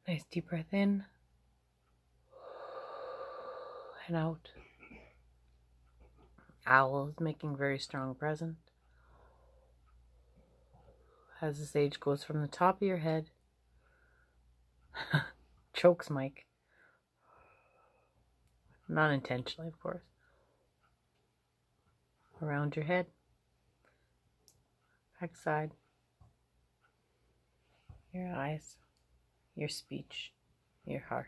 Nice deep breath in and out. Owl is making very strong present. As the sage goes from the top of your head, chokes Mike. Not intentionally, of course. Around your head, backside, your eyes, your speech, your heart.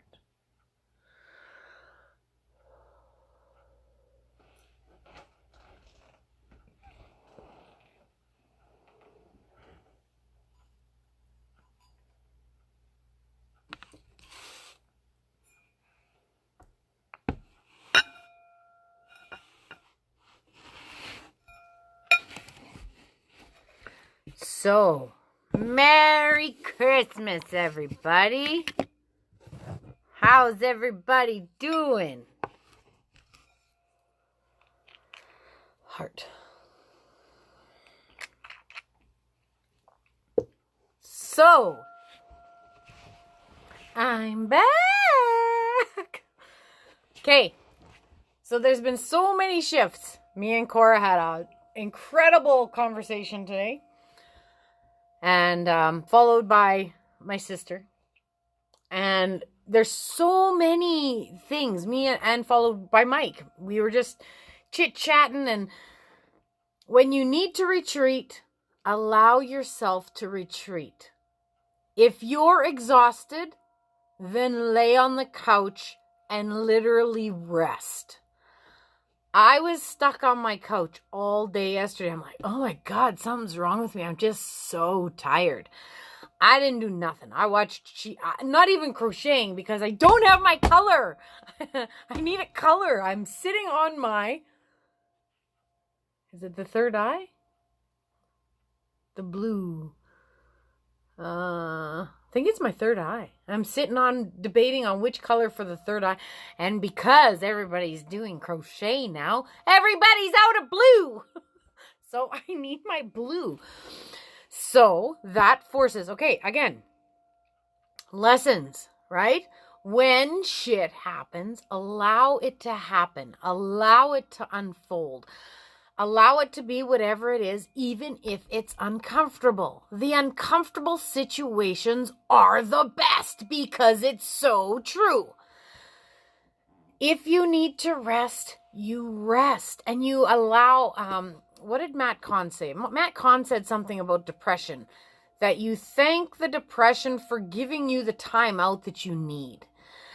So, Merry Christmas, everybody. How's everybody doing? Heart. So, I'm back. Okay, so there's been so many shifts. Me and Cora had an incredible conversation today. And followed by my sister. And there's so many things. And followed by Mike. We were just chit-chatting. And when you need to retreat, allow yourself to retreat. If you're exhausted, then lay on the couch and literally rest. I was stuck on my couch all day yesterday. I'm like, oh my God, something's wrong with me. I'm just so tired. I didn't do nothing. I watched, not even crocheting because I don't have my color. I need a color. I'm sitting on my, is it the third eye? The blue. I think it's my third eye. I'm sitting on debating on which color for the third eye. And because everybody's doing crochet now, everybody's out of blue. So I need my blue. So that forces, okay, again, lessons, right? When shit happens, allow it to happen. Allow it to unfold. Allow it to be whatever it is, even if it's uncomfortable. The uncomfortable situations are the best because it's so true. If you need to rest, you rest and you allow, what did Matt Kahn say? Matt Kahn said something about depression, that you thank the depression for giving you the time out that you need.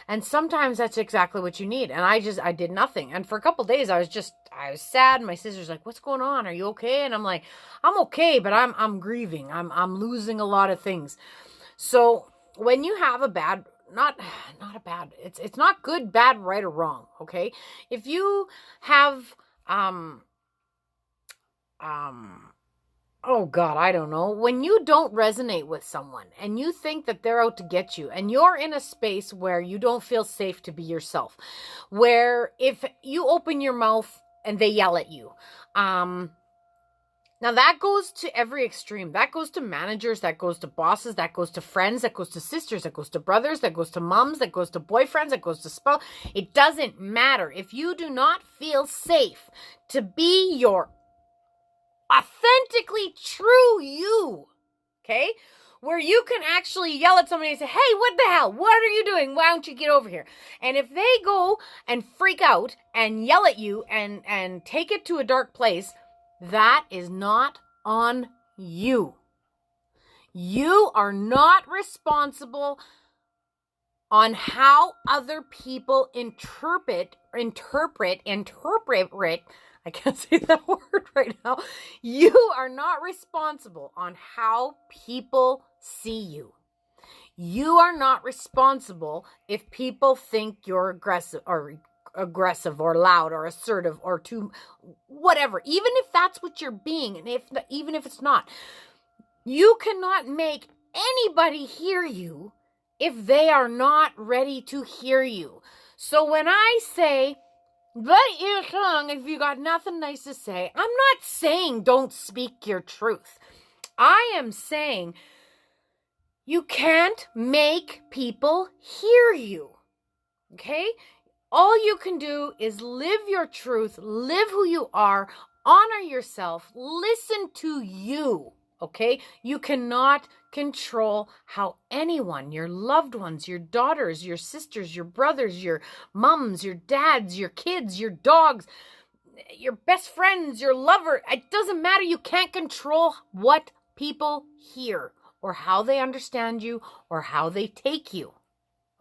And sometimes that's exactly what you need. And I did nothing. And for a couple of days, I was sad. My sister's like, what's going on? Are you okay? And I'm like, I'm okay, but I'm grieving. I'm losing a lot of things. So when you have a bad, it's not good, bad, right, or wrong. Okay. If you have, oh God, I don't know. When you don't resonate with someone and you think that they're out to get you and you're in a space where you don't feel safe to be yourself, where if you open your mouth and they yell at you, now that goes to every extreme. That goes to managers, that goes to bosses, that goes to friends, that goes to sisters, that goes to brothers, that goes to moms, that goes to boyfriends, that goes to spouse. It doesn't matter. If you do not feel safe to be your authentically true you, okay, where you can actually yell at somebody and say, hey, what the hell, what are you doing, why don't you get over here? And if they go and freak out and yell at you and take it to a dark place, that is not on you. You are not responsible on how other people interpret, I can't say that word right now. You are not responsible on how people see you. You are not responsible if people think you're aggressive or loud or assertive or too whatever. Even if that's what you're being, and even if it's not, you cannot make anybody hear you if they are not ready to hear you. So when I say, bite your tongue if you got nothing nice to say, I'm not saying don't speak your truth. I am saying you can't make people hear you. Okay? All you can do is live your truth, live who you are, honor yourself, listen to you. Okay? You cannot control how anyone, your loved ones, your daughters, your sisters, your brothers, your mums, your dads, your kids, your dogs, your best friends, your lover. It doesn't matter. You can't control what people hear or how they understand you or how they take you.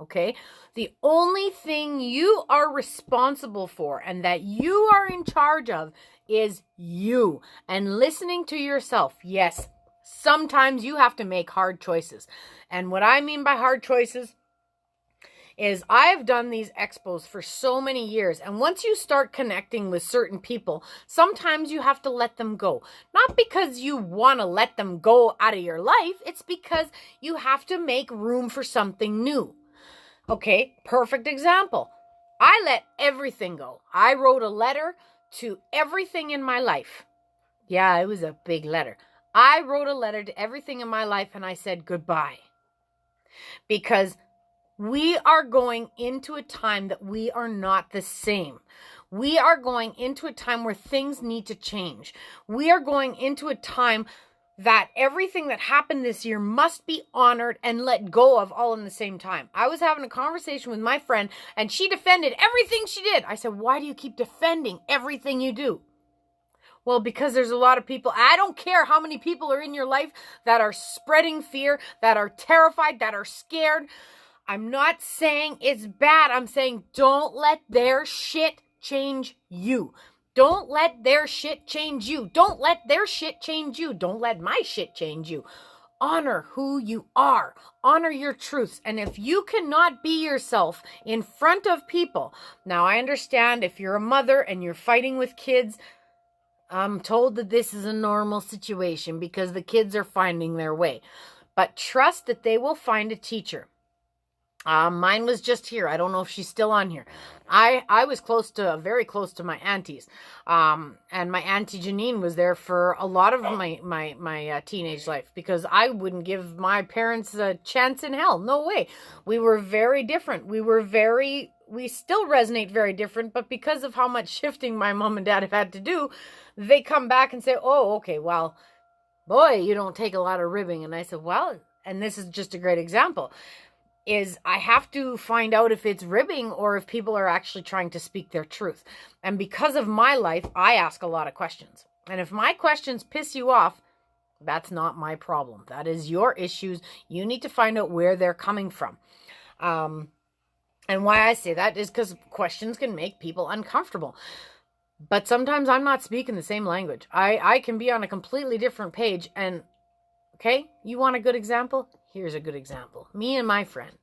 Okay? The only thing you are responsible for and that you are in charge of is you and listening to yourself. Yes, sometimes you have to make hard choices. And what I mean by hard choices is I've done these expos for so many years. And once you start connecting with certain people, sometimes you have to let them go. Not because you want to let them go out of your life. It's because you have to make room for something new. Okay, perfect example. I let everything go. I wrote a letter to everything in my life. Yeah, it was a big letter. I wrote a letter to everything in my life and I said goodbye. Because we are going into a time that we are not the same. We are going into a time where things need to change. We are going into a time that everything that happened this year must be honored and let go of all in the same time. I was having a conversation with my friend and she defended everything she did. I said, why do you keep defending everything you do? Well, because there's a lot of people, I don't care how many people are in your life that are spreading fear, that are terrified, that are scared. I'm not saying it's bad. I'm saying don't let their shit change you. Don't let their shit change you. Don't let their shit change you. Don't let my shit change you. Honor who you are. Honor your truths. And if you cannot be yourself in front of people, now I understand if you're a mother and you're fighting with kids, I'm told that this is a normal situation because the kids are finding their way. But trust that they will find a teacher. Mine was just here. I don't know if she's still on here. I was very close to my aunties. And my auntie Janine was there for a lot of my teenage life because I wouldn't give my parents a chance in hell. No way. We were very different. We still resonate very different, but because of how much shifting my mom and dad have had to do, they come back and say, oh, okay, well, boy, you don't take a lot of ribbing. And I said, well, and this is just a great example, is I have to find out if it's ribbing or if people are actually trying to speak their truth. And because of my life, I ask a lot of questions. And if my questions piss you off, that's not my problem. That is your issues. You need to find out where they're coming from. And why I say that is because questions can make people uncomfortable. But sometimes I'm not speaking the same language. I can be on a completely different page. And, okay, you want a good example? Here's a good example. Me and my friend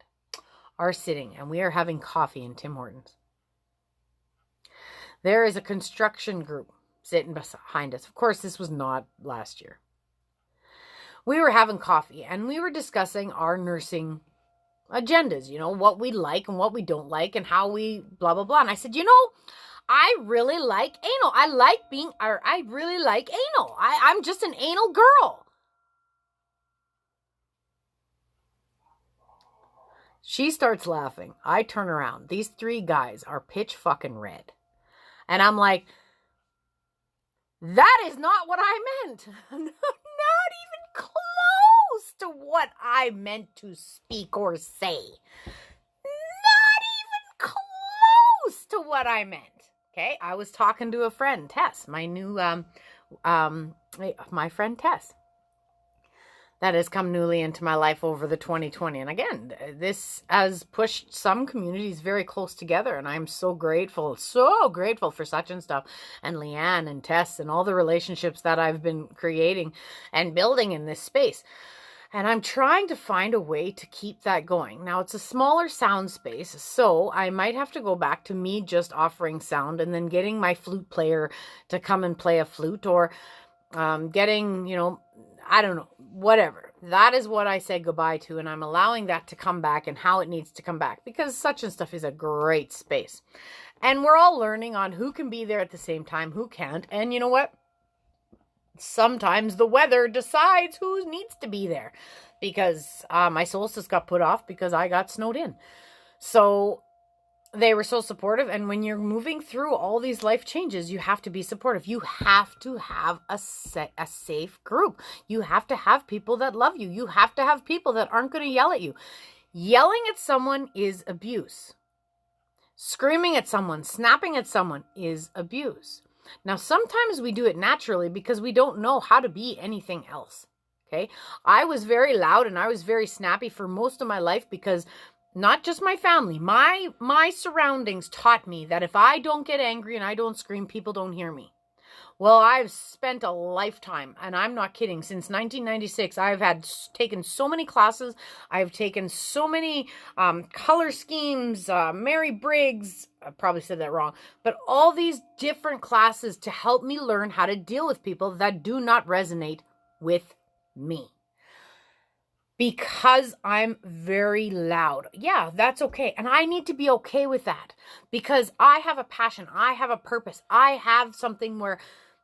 are sitting and we are having coffee in Tim Hortons. There is a construction group sitting behind us. Of course, this was not last year. We were having coffee and we were discussing our nursing agendas, what we like and what we don't like and how we blah, blah, blah. And I said, I really like anal. I really like anal. I'm just an anal girl. She starts laughing. I turn around. These three guys are pitch fucking red. And I'm like, that is not what I meant. Not even close to what I meant to speak or say. Not even close to what I meant. Okay, I was talking to a friend, Tess, my new, my friend Tess, that has come newly into my life over the 2020. And again, this has pushed some communities very close together. And I'm so grateful for Such and Stuff and Leanne and Tess and all the relationships that I've been creating and building in this space. And I'm trying to find a way to keep that going. Now, it's a smaller sound space, so I might have to go back to me just offering sound and then getting my flute player to come and play a flute or getting, I don't know, whatever. That is what I said goodbye to, and I'm allowing that to come back and how it needs to come back because Such and Stuff is a great space. And we're all learning on who can be there at the same time, who can't. And you know what? Sometimes the weather decides who needs to be there because my solstice got put off because I got snowed in. So they were so supportive. And when you're moving through all these life changes, you have to be supportive. You have to have a safe group. You have to have people that love you. You have to have people that aren't going to yell at you. Yelling at someone is abuse. Screaming at someone, snapping at someone is abuse. Now, sometimes we do it naturally because we don't know how to be anything else. Okay. I was very loud and I was very snappy for most of my life because not just my family, my surroundings taught me that if I don't get angry and I don't scream, people don't hear me. Well, I've spent a lifetime, and I'm not kidding, since 1996, I've taken so many classes. I've taken so many color schemes, Mary Briggs, I probably said that wrong, but all these different classes to help me learn how to deal with people that do not resonate with me. Because I'm very loud. Yeah, that's okay. And I need to be okay with that because I have a passion. I have a purpose. I have something where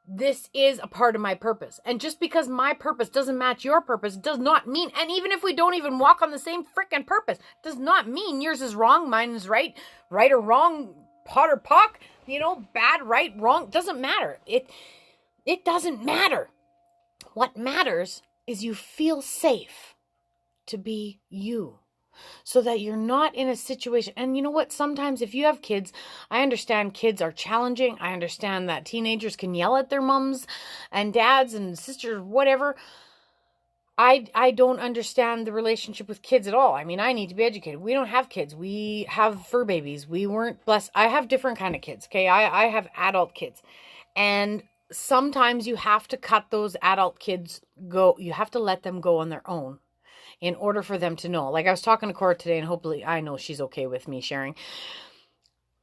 this is a part of my purpose. And just because my purpose doesn't match your purpose does not mean, and even if we don't even walk on the same freaking purpose, does not mean yours is wrong, mine is right or wrong, pot or pock, bad, right, wrong, doesn't matter. It doesn't matter. What matters is you feel safe to be you so that you're not in a situation. And you know what? Sometimes if you have kids, I understand kids are challenging. I understand that teenagers can yell at their moms and dads and sisters, whatever. I don't understand the relationship with kids at all. I mean, I need to be educated. We don't have kids. We have fur babies. We weren't blessed. I have different kind of kids. Okay. I have adult kids. And sometimes you have to cut those adult kids go. You have to let them go on their own in order for them to know. Like I was talking to Cora today, and hopefully I know she's okay with me sharing.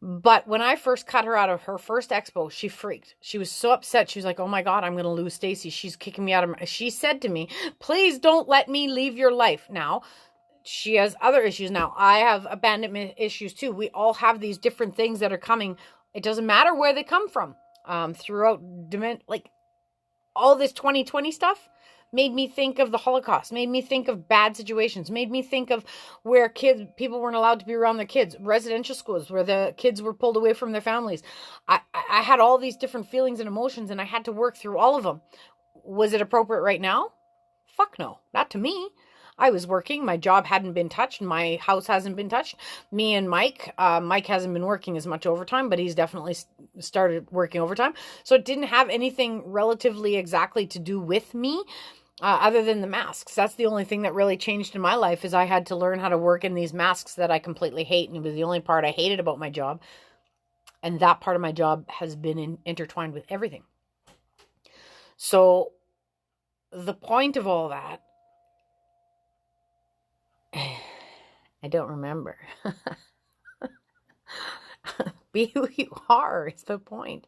But when I first cut her out of her first expo, she freaked. She was so upset. She was like, oh my God, I'm going to lose Stacy. She's kicking me out of she said to me, please don't let me leave your life. Now, she has other issues now. I have abandonment issues too. We all have these different things that are coming. It doesn't matter where they come from. Throughout, like all this 2020 stuff, made me think of the Holocaust, made me think of bad situations, made me think of where people weren't allowed to be around their kids, residential schools where the kids were pulled away from their families. I had all these different feelings and emotions, and I had to work through all of them. Was it appropriate right now? Fuck no, not to me. I was working. My job hadn't been touched. My house hasn't been touched. Me and Mike, Mike hasn't been working as much overtime, but he's definitely started working overtime. So it didn't have anything relatively exactly to do with me. Other than the masks. That's the only thing that really changed in my life, is I had to learn how to work in these masks that I completely hate. And it was the only part I hated about my job. And that part of my job has been intertwined with everything. So the point of all that, I don't remember. Be who you are is the point.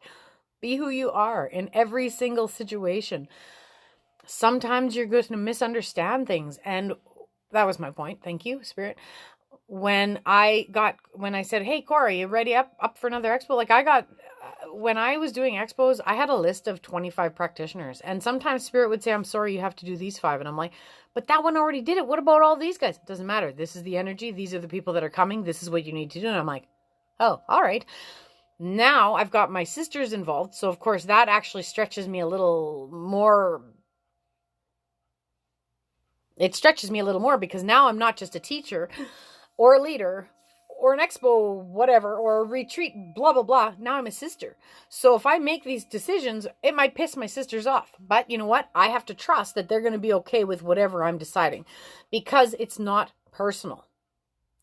Be who you are in every single situation. Sometimes you're going to misunderstand things. And that was my point. Thank you, Spirit. When I said, hey, Cora, you ready up for another expo? Like when I was doing expos, I had a list of 25 practitioners. And sometimes Spirit would say, I'm sorry, you have to do these 5. And I'm like, but that one already did it. What about all these guys? It doesn't matter. This is the energy. These are the people that are coming. This is what you need to do. And I'm like, oh, all right. Now I've got my sisters involved. So of course that actually stretches me a little more. It stretches me a little more because now I'm not just a teacher or a leader or an expo, whatever, or a retreat, blah, blah, blah. Now I'm a sister. So if I make these decisions, it might piss my sisters off. But you know what? I have to trust that they're going to be okay with whatever I'm deciding, because it's not personal.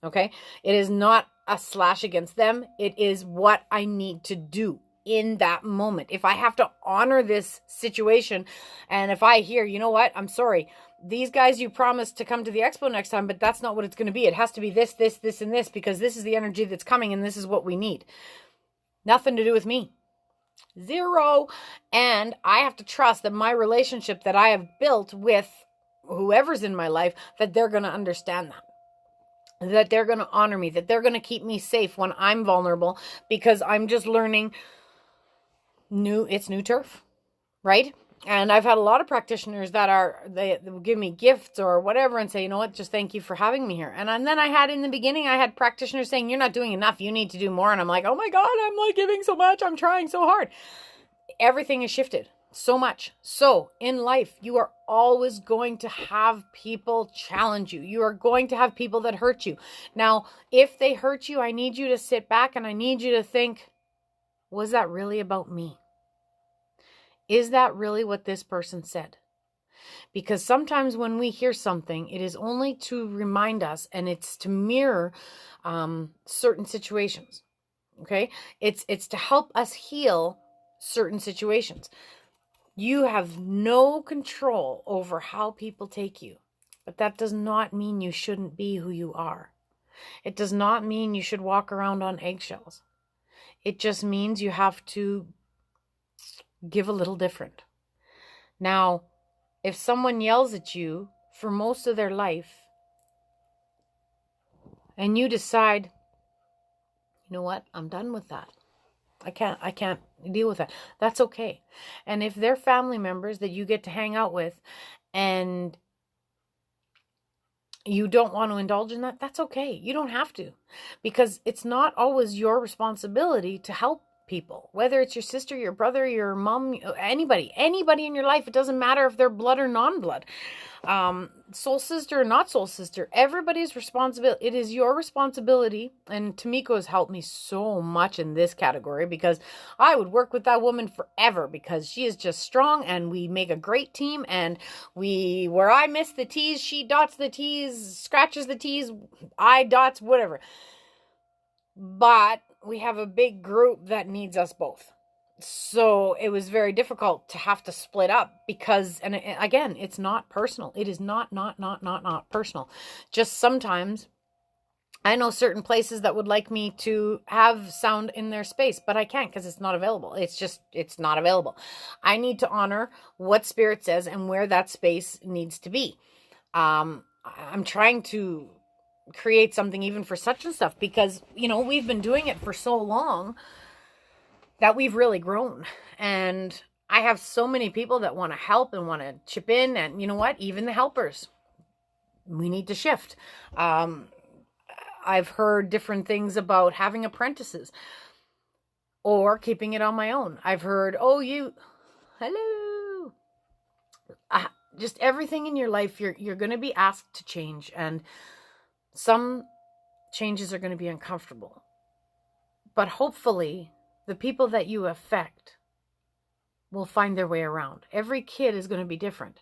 Okay? It is not a slash against them. It is what I need to do in that moment. If I have to honor this situation, and if I hear, you know what? I'm sorry. These guys, you promised to come to the expo next time, but that's not what it's going to be. It has to be this, this, this, and this, because this is the energy that's coming and this is what we need. Nothing to do with me. Zero. And I have to trust that my relationship that I have built with whoever's in my life, that they're going to understand that they're going to honor me, that they're going to keep me safe when I'm vulnerable, because I'm just learning it's new turf, right? And I've had a lot of practitioners that they will give me gifts or whatever and say, you know what, just thank you for having me here. And then I had practitioners saying, you're not doing enough. You need to do more. And I'm like, oh my God, I'm like giving so much. I'm trying so hard. Everything has shifted so much. So in life, you are always going to have people challenge you. You are going to have people that hurt you. Now, if they hurt you, I need you to sit back and I need you to think, was that really about me? Is that really what this person said? Because sometimes when we hear something, it is only to remind us, and it's to mirror certain situations. Okay? It's to help us heal certain situations. You have no control over how people take you, but that does not mean you shouldn't be who you are. It does not mean you should walk around on eggshells. It just means you have to give a little different. Now, if someone yells at you for most of their life and you decide, you know what, I'm done with that. I can't deal with that. That's okay. And if they're family members that you get to hang out with and you don't want to indulge in that, that's okay. You don't have to, because it's not always your responsibility to help people, whether it's your sister, your brother, your mom, anybody in your life. It doesn't matter if they're blood or non-blood, soul sister or not soul sister. Everybody's responsibility. It is your responsibility. And Tamiko has helped me so much in this category, because I would work with that woman forever, because she is just strong and we make a great team. And where I miss the T's, she dots the T's, scratches the T's, I dots, whatever. But we have a big group that needs us both. So it was very difficult to have to split up, because, and again, it's not personal. It is not personal. Just sometimes I know certain places that would like me to have sound in their space, but I can't, because it's not available. It's not available. I need to honor what Spirit says and where that space needs to be. I'm trying to create something even for such and stuff, because, we've been doing it for so long that we've really grown. And I have so many people that want to help and want to chip in. And you know what? Even the helpers, we need to shift. I've heard different things about having apprentices or keeping it on my own. I've heard, hello. Just everything in your life, you're going to be asked to change. And some changes are going to be uncomfortable. But hopefully, the people that you affect will find their way around. Every kid is going to be different.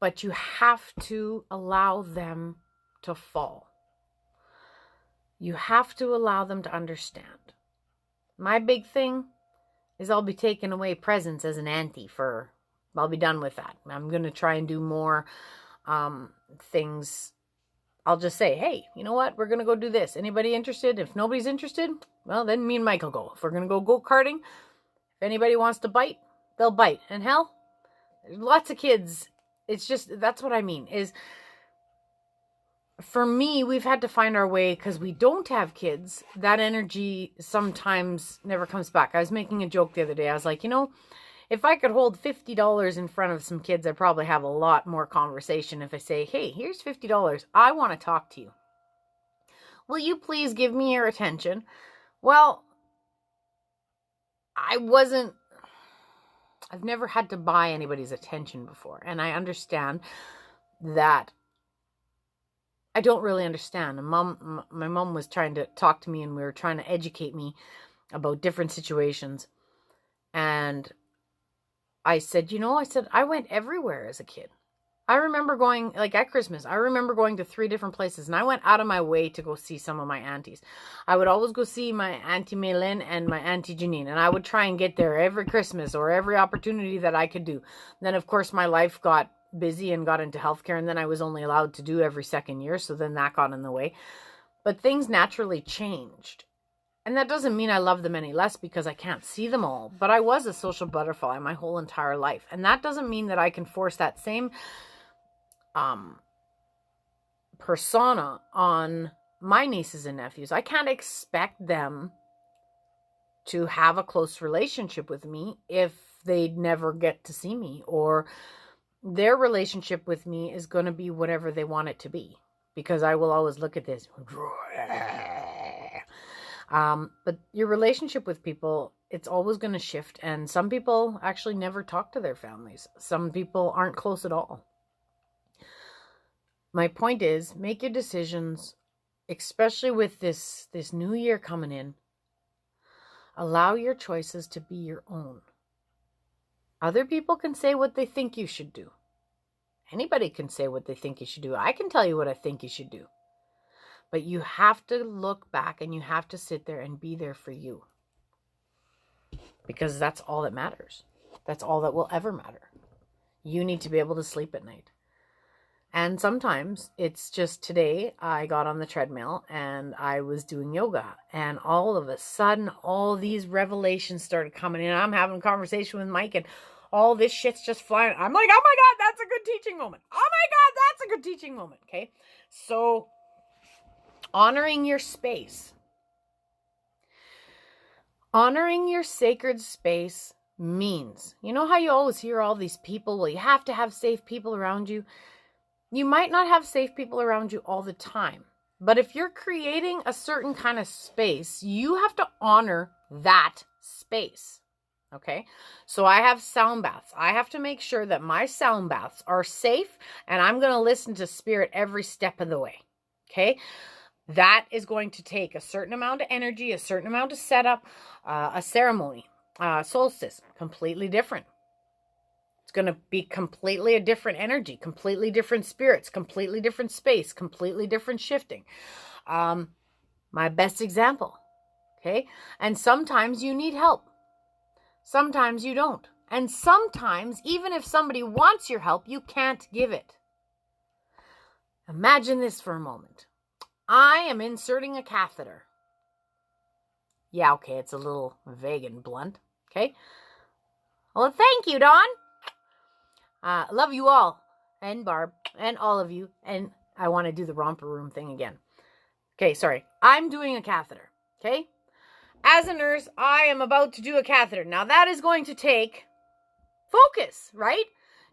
But you have to allow them to fall. You have to allow them to understand. My big thing is I'll be taking away presents as an auntie I'll be done with that. I'm going to try and do more things. I'll just say, hey, you know what? We're going to go do this. Anybody interested? If nobody's interested, well, then me and Michael go. If we're going to go go-karting, if anybody wants to bite, they'll bite. And hell, there's lots of kids. It's just, that's what I mean, is for me, we've had to find our way, because we don't have kids. That energy sometimes never comes back. I was making a joke the other day. I was like, if I could hold $50 in front of some kids, I'd probably have a lot more conversation. If I say, hey, here's $50. I want to talk to you. Will you please give me your attention? Well, I've never had to buy anybody's attention before. And I understand that I don't really understand. My mom was trying to talk to me, and we were trying to educate me about different situations. And I said, I went everywhere as a kid. I remember going, at Christmas, I remember going to 3 different places, and I went out of my way to go see some of my aunties. I would always go see my Auntie Maylin and my Auntie Janine, and I would try and get there every Christmas or every opportunity that I could do. Then, of course, my life got busy and got into healthcare, and then I was only allowed to do every second year, so then that got in the way. But things naturally changed. And that doesn't mean I love them any less because I can't see them all. But I was a social butterfly my whole entire life. And that doesn't mean that I can force that same persona on my nieces and nephews. I can't expect them to have a close relationship with me if they never get to see me, or their relationship with me is going to be whatever they want it to be, because I will always look at this. But your relationship with people, it's always going to shift. And some people actually never talk to their families. Some people aren't close at all. My point is, make your decisions, especially with this new year coming in. Allow your choices to be your own. Other people can say what they think you should do. Anybody can say what they think you should do. I can tell you what I think you should do. But you have to look back, and you have to sit there and be there for you. Because that's all that matters. That's all that will ever matter. You need to be able to sleep at night. And sometimes it's just, today I got on the treadmill and I was doing yoga, and all of a sudden all these revelations started coming in. I'm having a conversation with Mike, and all this shit's just flying. I'm like, oh my God, that's a good teaching moment. Oh my God, that's a good teaching moment. Okay. So honoring your space. Honoring your sacred space means, you know how you always hear all these people, well, you have to have safe people around you. You might not have safe people around you all the time, but if you're creating a certain kind of space, you have to honor that space. Okay, so I have sound baths. I have to make sure that my sound baths are safe, and I'm going to listen to spirit every step of the way. Okay, that is going to take a certain amount of energy, a certain amount of setup, a ceremony, solstice, completely different. It's going to be completely a different energy, completely different spirits, completely different space, completely different shifting. My best example. Okay, and sometimes you need help. Sometimes you don't. And sometimes, even if somebody wants your help, you can't give it. Imagine this for a moment. I am inserting a catheter. Yeah, okay, it's a little vague and blunt. Okay? Well, thank you, Dawn. Love you all. And Barb. And all of you. And I want to do the romper room thing again. Okay, sorry. I'm doing a catheter. Okay? As a nurse, I am about to do a catheter. Now, that is going to take focus, right?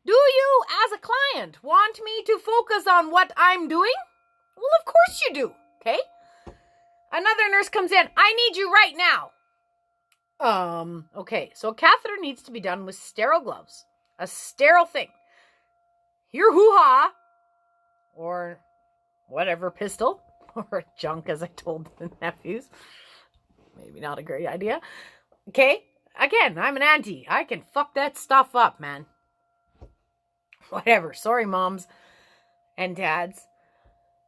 Do you, as a client, want me to focus on what I'm doing? Well, of course you do, okay? Another nurse comes in. I need you right now. Okay, so a catheter needs to be done with sterile gloves. A sterile thing. Your hoo-ha, or whatever, pistol, or junk, as I told the nephews. Maybe not a great idea. Okay? Again, I'm an auntie. I can fuck that stuff up, man. Whatever. Sorry, moms and dads.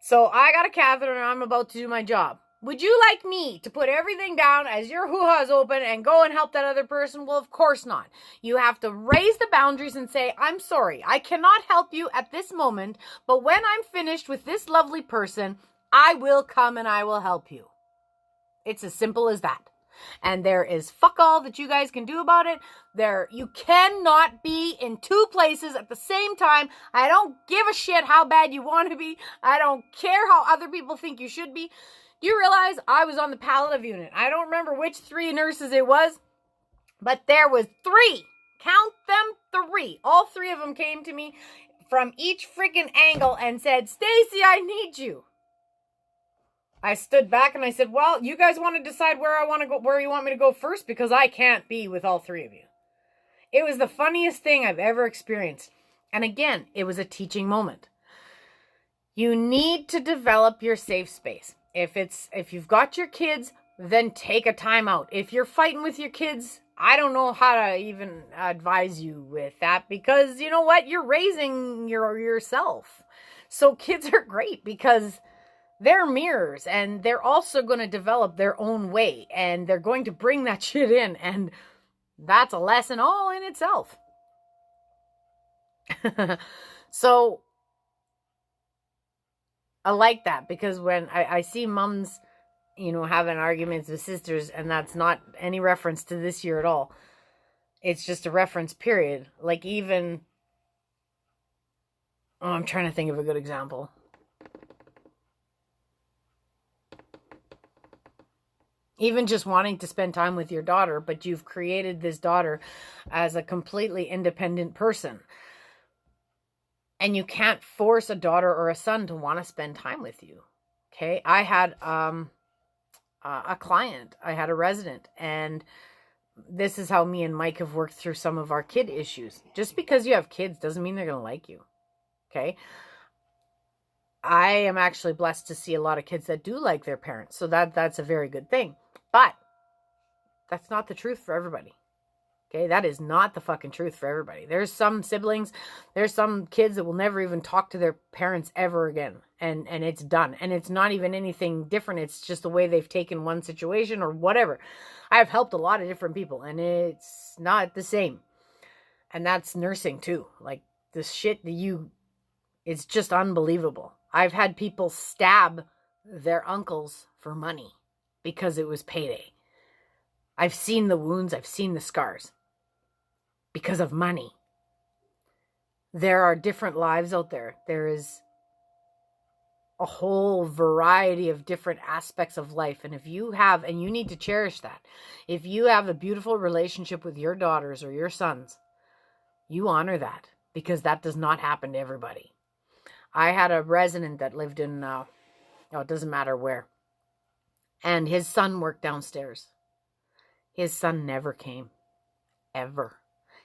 So I got a catheter and I'm about to do my job. Would you like me to put everything down as your hoo-ha is open and go and help that other person? Well, of course not. You have to raise the boundaries and say, I'm sorry, I cannot help you at this moment, but when I'm finished with this lovely person, I will come and I will help you. It's as simple as that. And there is fuck all that you guys can do about it. You cannot be in two places at the same time. I don't give a shit how bad you want to be. I don't care how other people think you should be. Do you realize I was on the palliative unit? I don't remember which 3 nurses it was, but there was 3. Count them 3. All 3 of them came to me from each freaking angle and said, Stacy, I need you. I stood back and I said, well, you guys want to decide where I want to go, where you want me to go first, because I can't be with all 3 of you. It was the funniest thing I've ever experienced. And again, it was a teaching moment. You need to develop your safe space. If you've got your kids, then take a time out. If you're fighting with your kids, I don't know how to even advise you with that, because you know what? You're raising yourself. So kids are great because they're mirrors, and they're also going to develop their own way, and they're going to bring that shit in, and that's a lesson all in itself. So I like that, because when I see mums, having arguments with sisters, and that's not any reference to this year at all. It's just a reference, period. Like I'm trying to think of a good example. Even just wanting to spend time with your daughter, but you've created this daughter as a completely independent person. And you can't force a daughter or a son to want to spend time with you. Okay? I had a client. I had a resident. And this is how me and Mike have worked through some of our kid issues. Just because you have kids doesn't mean they're going to like you. Okay? I am actually blessed to see a lot of kids that do like their parents. So that's a very good thing. But that's not the truth for everybody. Okay, that is not the fucking truth for everybody. There's some siblings, there's some kids that will never even talk to their parents ever again. And it's done. And it's not even anything different. It's just the way they've taken one situation or whatever. I've helped a lot of different people, and it's not the same. And that's nursing too. Like, this shit it's just unbelievable. I've had people stab their uncles for money because it was payday. I've seen the wounds, I've seen the scars because of money. There are different lives out there. There is a whole variety of different aspects of life. And if you have, and you need to cherish that, if you have a beautiful relationship with your daughters or your sons, you honor that, because that does not happen to everybody. I had a resident that lived in, it doesn't matter where. And his son worked downstairs. His son never came. Ever.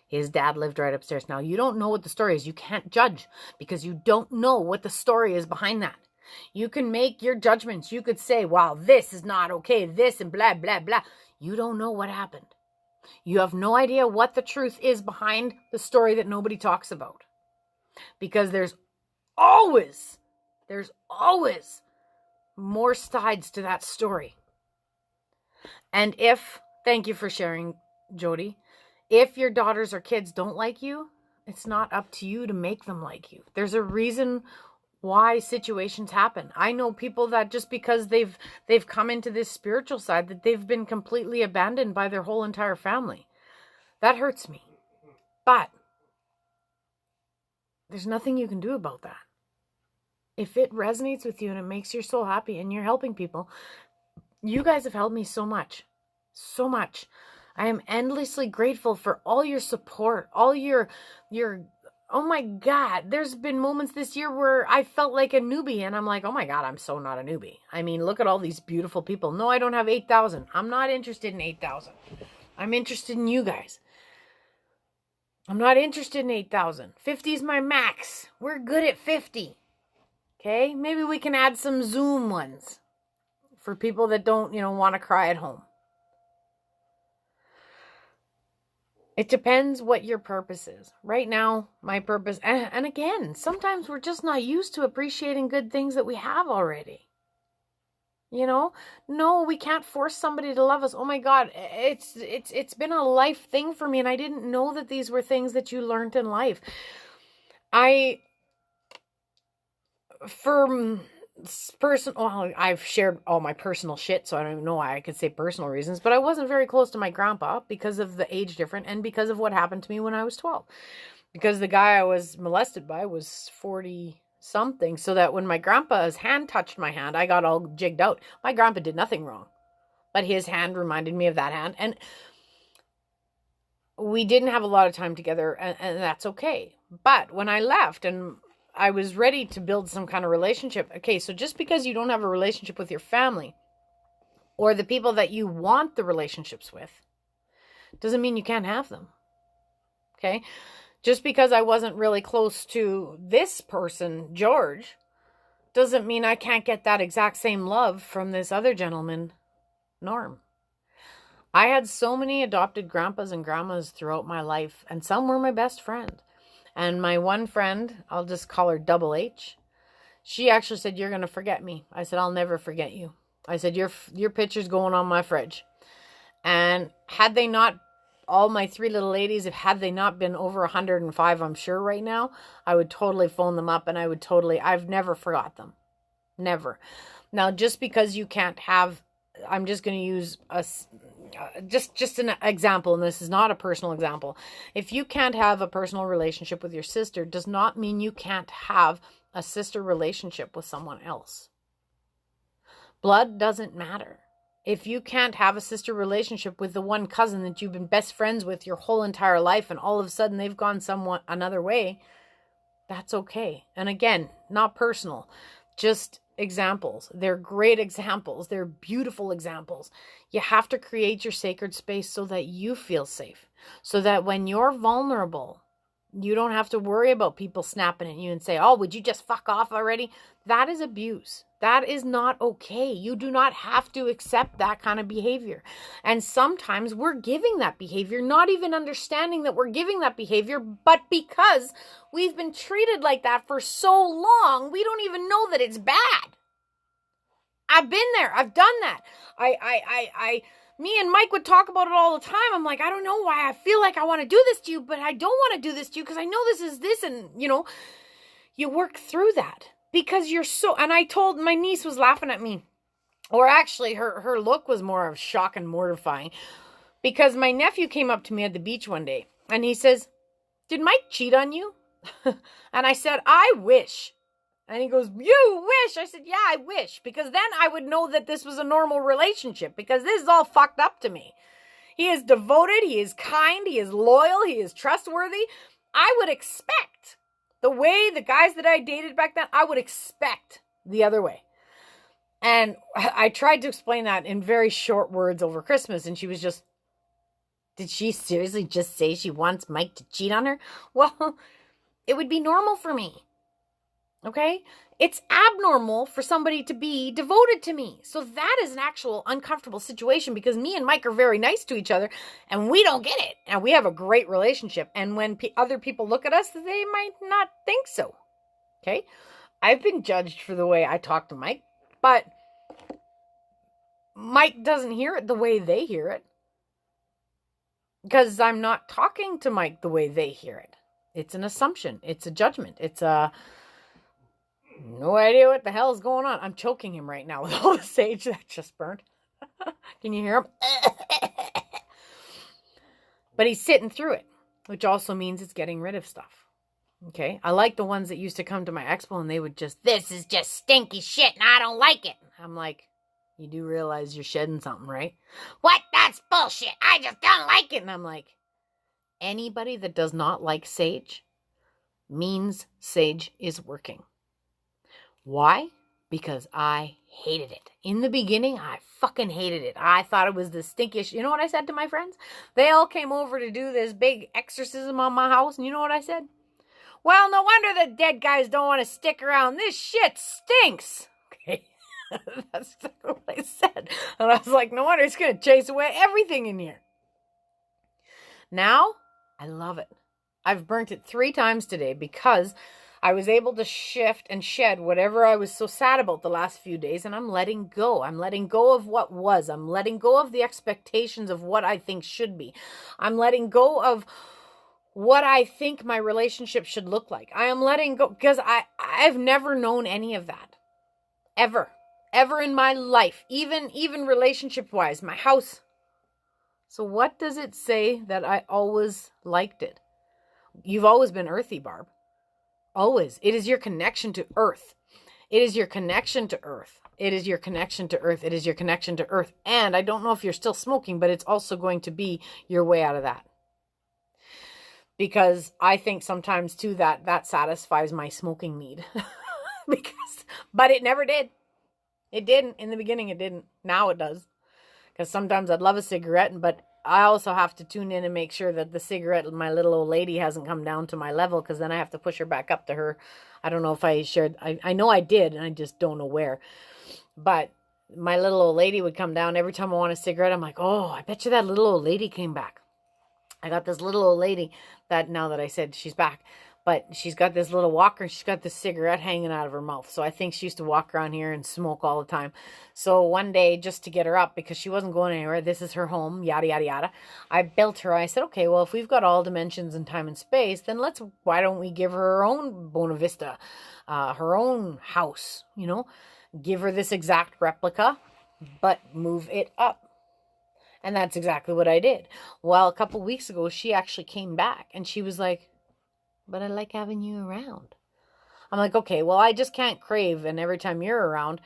His dad lived right upstairs. Now, you don't know what the story is. You can't judge because you don't know what the story is behind that. You can make your judgments. You could say, wow, this is not okay, this and blah, blah, blah. You don't know what happened. You have no idea what the truth is behind the story that nobody talks about. Because there's always more sides to that story. And thank you for sharing, Jody. If your daughters or kids don't like you, it's not up to you to make them like you. There's a reason why situations happen. I know people that just because they've come into this spiritual side, that they've been completely abandoned by their whole entire family. That hurts me. But there's nothing you can do about that. If it resonates with you and it makes your soul happy and you're helping people, you guys have helped me so much. So much. I am endlessly grateful for all your support, all your, oh my God, there's been moments this year where I felt like a newbie and I'm like, oh my God, I'm so not a newbie. I mean, look at all these beautiful people. No, I don't have 8,000. I'm not interested in 8,000. I'm interested in you guys. I'm not interested in 8,000. 50 is my max. We're good at 50. Okay? Maybe we can add some Zoom ones for people that don't, want to cry at home. It depends what your purpose is. Right now, my purpose, and again, sometimes we're just not used to appreciating good things that we have already. No, we can't force somebody to love us. Oh my God, it's been a life thing for me, and I didn't know that these were things that you learned in life. I've shared all my personal shit, so I don't even know why I could say personal reasons, but I wasn't very close to my grandpa because of the age difference and because of what happened to me when I was 12. Because the guy I was molested by was 40 something, so that when my grandpa's hand touched my hand, I got all jigged out. My grandpa did nothing wrong, but his hand reminded me of that hand, and we didn't have a lot of time together, and that's okay. But when I left and I was ready to build some kind of relationship. Okay, so just because you don't have a relationship with your family or the people that you want the relationships with doesn't mean you can't have them. Okay? Just because I wasn't really close to this person, George, doesn't mean I can't get that exact same love from this other gentleman, Norm. I had so many adopted grandpas and grandmas throughout my life, and some were my best friend. And my one friend, I'll just call her Double H, she actually said, "You're going to forget me." I said, "I'll never forget you." I said, your picture's going on my fridge. And had they not, all my three little ladies, had they not been over 105, I'm sure right now, I would totally phone them up and I've never forgot them. Never. Now, just because you can't have, I'm just going to use just an example, and this is not a personal example. If you can't have a personal relationship with your sister, does not mean you can't have a sister relationship with someone else. Blood doesn't matter. If you can't have a sister relationship with the one cousin that you've been best friends with your whole entire life, and all of a sudden they've gone somewhat another way, that's okay. And again, not personal, just examples. They're great examples. They're beautiful examples. You have to create your sacred space so that you feel safe. So that when you're vulnerable, you don't have to worry about people snapping at you and say, "Oh, would you just fuck off already?" That is abuse. That is not okay. You do not have to accept that kind of behavior. And sometimes we're giving that behavior, not even understanding that we're giving that behavior, but because we've been treated like that for so long, we don't even know that it's bad. I've been there. I've done that. Me and Mike would talk about it all the time. I'm like, I don't know why I feel like I want to do this to you, but I don't want to do this to you because I know this is this. And, you work through that because you're so, and I told, my niece was laughing at me, or actually her look was more of shock and mortifying, because my nephew came up to me at the beach one day and he says, "Did Mike cheat on you?" And I said, "I wish." And he goes, "You wish?" I said, "Yeah, I wish, because then I would know that this was a normal relationship, because this is all fucked up to me. He is devoted, he is kind, he is loyal, he is trustworthy. I would expect, the way the guys that I dated back then, I would expect the other way." And I tried to explain that in very short words over Christmas, and she was just, Did she seriously just say she wants Mike to cheat on her? Well, it would be normal for me. Okay? It's abnormal for somebody to be devoted to me. So that is an actual uncomfortable situation because me and Mike are very nice to each other and we don't get it. And we have a great relationship. And when other people look at us, they might not think so. Okay? I've been judged for the way I talk to Mike, but Mike doesn't hear it the way they hear it. Because I'm not talking to Mike the way they hear it. It's an assumption. It's a judgment. It's a no idea what the hell is going on. I'm choking him right now with all the sage that just burned. Can you hear him? But he's sitting through it, which also means it's getting rid of stuff. Okay? I like the ones that used to come to my expo and they would just, this is just stinky shit and I don't like it. I'm like, you do realize you're shedding something, right? What? That's bullshit. I just don't like it. And I'm like, anybody that does not like sage means sage is working. Why? Because I hated it. In the beginning, I fucking hated it. I thought it was the stinkiest. You know what I said to my friends? They all came over to do this big exorcism on my house. And you know what I said? Well, no wonder the dead guys don't want to stick around. This shit stinks. Okay. That's exactly what I said. And I was like, no wonder it's going to chase away everything in here. Now, I love it. I've burnt it 3 times today because I was able to shift and shed whatever I was so sad about the last few days, and I'm letting go. I'm letting go of what was. I'm letting go of the expectations of what I think should be. I'm letting go of what I think my relationship should look like. I am letting go because I've never known any of that. Ever in my life, even relationship-wise, my house. So what does it say that I always liked it? You've always been earthy, Barb. Always. It is your connection to earth. It is your connection to earth. It is your connection to earth. It is your connection to earth. And I don't know if you're still smoking, but it's also going to be your way out of that. Because I think sometimes too that satisfies my smoking need. But it never did. It didn't. In the beginning it didn't. Now it does. Because sometimes I'd love a cigarette, but I also have to tune in and make sure that the cigarette, my little old lady, hasn't come down to my level, because then I have to push her back up to her. I don't know if I shared. I know I did, and I just don't know where. But my little old lady would come down every time I want a cigarette. I'm like, oh, I bet you that little old lady came back. I got this little old lady that, now that I said she's back, but she's got this little walker and she's got this cigarette hanging out of her mouth. So I think she used to walk around here and smoke all the time. So one day, just to get her up, because she wasn't going anywhere, this is her home, yada, yada, yada. I built her. I said, okay, well, if we've got all dimensions and time and space, then why don't we give her her own Bona Vista, her own house, you know? Give her this exact replica, but move it up. And that's exactly what I did. Well, a couple weeks ago, she actually came back and she was like, but I like having you around. I'm like, okay, well, I just can't crave. And every time you're around,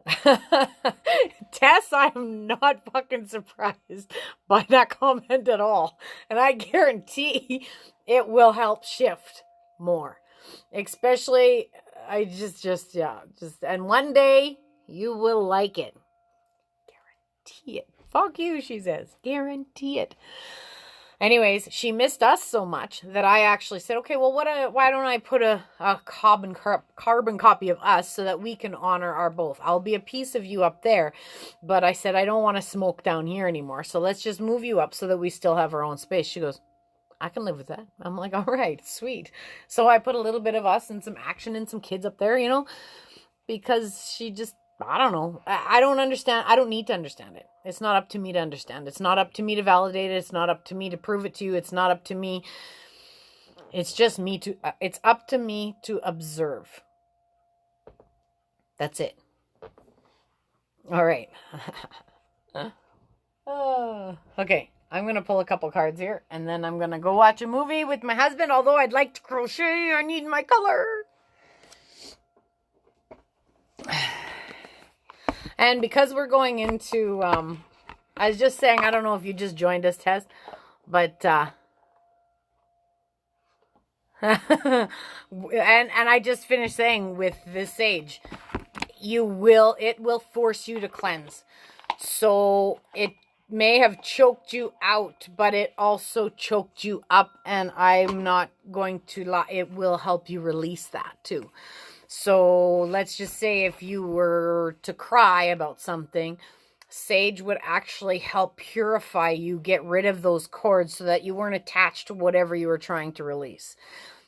Tess, I'm not fucking surprised by that comment at all. And I guarantee it will help shift more. Especially, and one day you will like it. Guarantee it. Fuck you, she says. Guarantee it. Anyways, she missed us so much that I actually said, okay, well, why don't I put a carbon copy of us so that we can honor our both. I'll be a piece of you up there, but I said, I don't want to smoke down here anymore, so let's just move you up so that we still have our own space. She goes, I can live with that. I'm like, all right, sweet. So I put a little bit of us and some action and some kids up there, you know, because she just, I don't know. I don't understand. I don't need to understand it. It's not up to me to understand. It's not up to me to validate it. It's not up to me to prove it to you. It's not up to me. It's just me to, it's up to me to observe. That's it. All right. Okay. I'm going to pull a couple cards here and then I'm going to go watch a movie with my husband. Although I'd like to crochet, I need my color. And because we're going into, I was just saying, I don't know if you just joined us, Tess, but, and I just finished saying with this sage, it will force you to cleanse. So may have choked you out, but it also choked you up, and I'm not going to lie, it will help you release that too. So let's just say if you were to cry about something, sage would actually help purify you, get rid of those cords so that you weren't attached to whatever you were trying to release.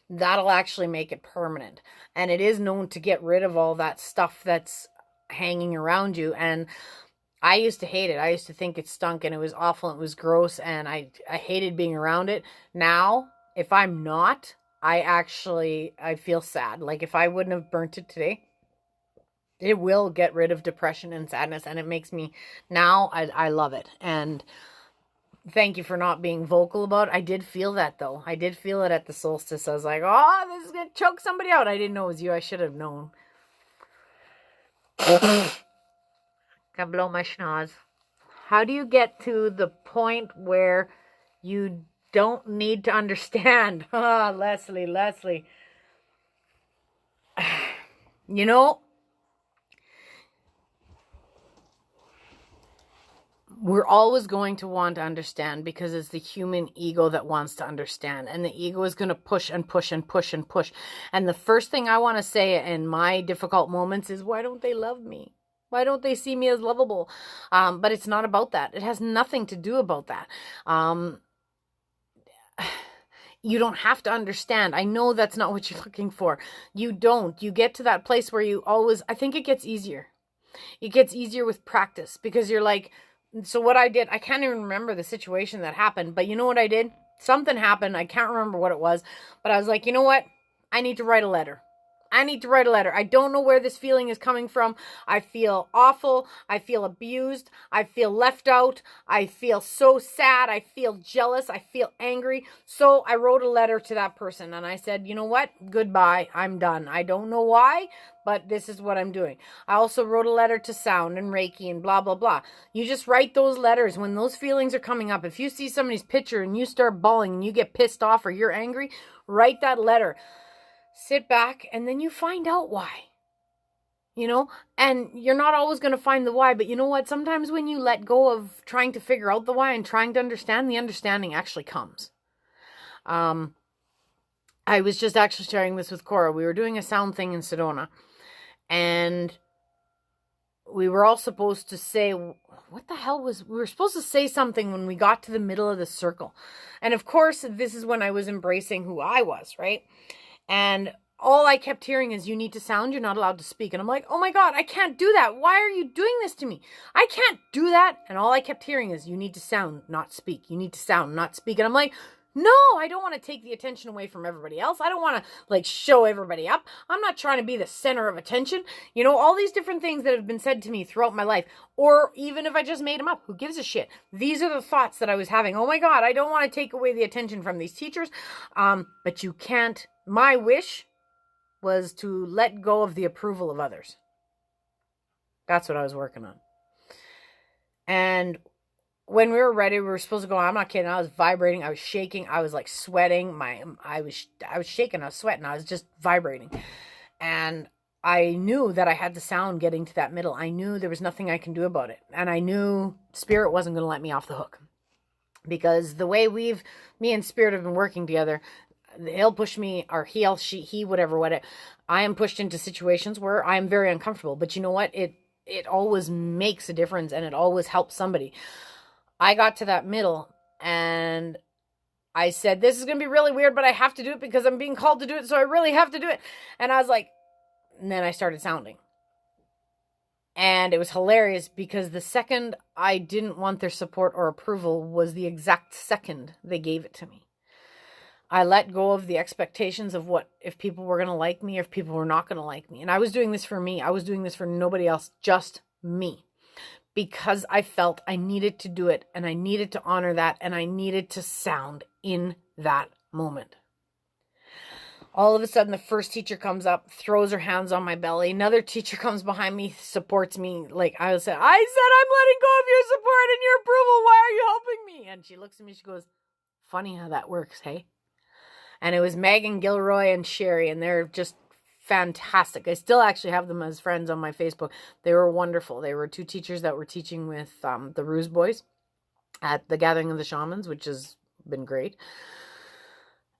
That'll actually make it permanent. And it is known to get rid of all that stuff that's hanging around you. And I used to hate it. I used to think it stunk and it was awful and it was gross and I hated being around it. Now, if I'm not, I feel sad. Like if I wouldn't have burnt it today, it will get rid of depression and sadness, and it makes me, now I love it. And thank you for not being vocal about it. I did feel that though. I did feel it at the solstice. I was like, oh, this is going to choke somebody out. I didn't know it was you. I should have known. Gotta blow my schnoz. How do you get to the point where you don't need to understand? Leslie. You know, we're always going to want to understand because it's the human ego that wants to understand. And the ego is going to push and push and push and push. And the first thing I want to say in my difficult moments is, why don't they love me? Why don't they see me as lovable? But it's not about that. It has nothing to do about that. You don't have to understand. I know that's not what you're looking for. You don't. You get to that place where you always, I think it gets easier. It gets easier with practice because you're like, so what I did, I can't even remember the situation that happened, but you know what I did? Something happened. I can't remember what it was, but I was like, you know what? I need to write a letter. I don't know where this feeling is coming from. I feel awful. I feel abused. I feel left out. I feel so sad. I feel jealous. I feel angry. So I wrote a letter to that person and I said, you know what? Goodbye. I'm done. I don't know why, but this is what I'm doing. I also wrote a letter to sound and Reiki and blah, blah, blah. You just write those letters when those feelings are coming up. If you see somebody's picture and you start bawling and you get pissed off or you're angry, write that letter. Sit back and then you find out why. You know, and you're not always going to find the why, but you know what? Sometimes when you let go of trying to figure out the why and trying to understand, the understanding actually comes. I was just actually sharing this with Cora. We were doing a sound thing in Sedona, and we were all supposed to say, what the hell was, we were supposed to say something when we got to the middle of the circle. And of course, this is when I was embracing who I was, right? And all I kept hearing is, you need to sound, you're not allowed to speak. And I'm like, oh my God, I can't do that. Why are you doing this to me? I can't do that. And all I kept hearing is, you need to sound, not speak. You need to sound, not speak. And I'm like, no, I don't want to take the attention away from everybody else. I don't want to like show everybody up. I'm not trying to be the center of attention. You know, all these different things that have been said to me throughout my life, or even if I just made them up, who gives a shit? These are the thoughts that I was having. Oh my God, I don't want to take away the attention from these teachers. But you can't. My wish was to let go of the approval of others. That's what I was working on. And when we were ready, we were supposed to go. I'm not kidding. I was vibrating. I was shaking. I was like sweating. I was shaking. I was sweating. I was just vibrating. And I knew that I had the sound getting to that middle. I knew there was nothing I can do about it. And I knew Spirit wasn't going to let me off the hook. Because the way me and Spirit have been working together, he'll push me, or he, whatever, I am pushed into situations where I'm very uncomfortable. But you know what? It always makes a difference and it always helps somebody. I got to that middle and I said, this is going to be really weird, but I have to do it because I'm being called to do it. So I really have to do it. And I was like, and then I started sounding. And it was hilarious because the second I didn't want their support or approval was the exact second they gave it to me. I let go of the expectations of what, if people were going to like me, or if people were not going to like me. And I was doing this for me. I was doing this for nobody else, just me. Because I felt I needed to do it, and I needed to honor that, and I needed to sound in that moment. All of a sudden, the first teacher comes up, throws her hands on my belly. Another teacher comes behind me, supports me. Like I said, I'm letting go of your support and your approval. Why are you helping me? And she looks at me, she goes, funny how that works, hey? And it was Megan, Gilroy, and Sherry, and they're just fantastic. I still actually have them as friends on my Facebook. They were wonderful. They were two teachers that were teaching with the Ruse Boys. at the Gathering of the Shamans, which has been great.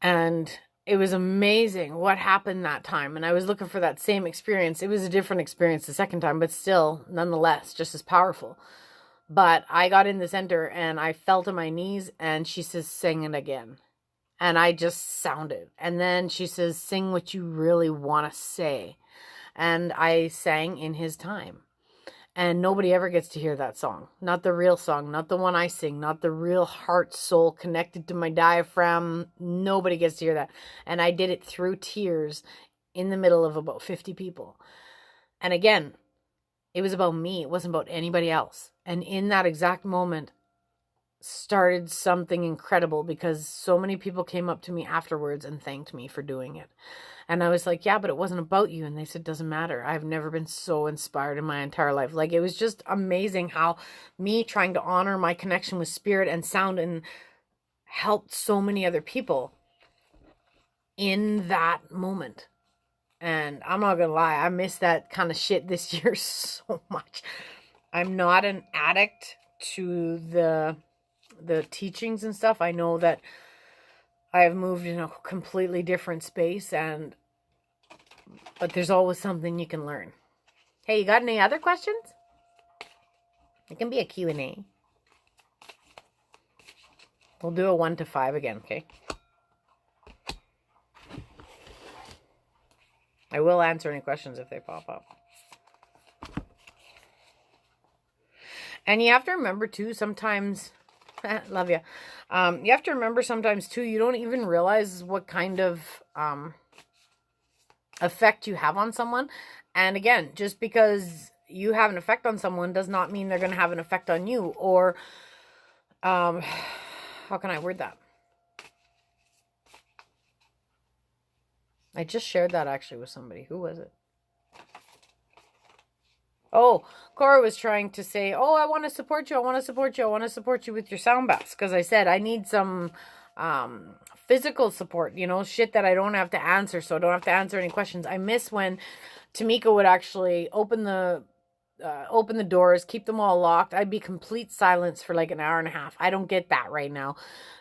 And it was amazing what happened that time. And I was looking for that same experience. It was a different experience the second time, but still, nonetheless, just as powerful. But I got in the center and I fell to my knees, and she says, sing it again. And I just sounded. And then she says, sing what you really want to say. And I sang In His Time. And nobody ever gets to hear that song. Not the real song, not the one I sing, not the real heart, soul connected to my diaphragm. Nobody gets to hear that. And I did it through tears in the middle of about 50 people. And again, it was about me. It wasn't about anybody else. And in that exact moment started something incredible, because so many people came up to me afterwards and thanked me for doing it. And I was like, yeah, but it wasn't about you. And they said, doesn't matter. I've never been so inspired in my entire life. Like, it was just amazing how me trying to honor my connection with spirit and sound and helped so many other people in that moment. And I'm not going to lie, I miss that kind of shit this year so much. I'm not an addict to the teachings and stuff. I know that I have moved in a completely different space, but there's always something you can learn. Hey, you got any other questions? It can be a Q&A. We'll do a 1 to 5 again, okay? I will answer any questions if they pop up. And you have to remember too, sometimes, love you. You have to remember sometimes too, you don't even realize what kind of effect you have on someone. And again, just because you have an effect on someone does not mean they're going to have an effect on you. Or, how can I word that? I just shared that actually with somebody. Who was it? Oh, Cora was trying to say, oh, I want to support you. I want to support you. I want to support you with your sound baths. Because I said I need some physical support, you know, shit that I don't have to answer. So I don't have to answer any questions. I miss when Tamika would actually open the doors, keep them all locked. I'd be complete silence for like an hour and a half. I don't get that right now.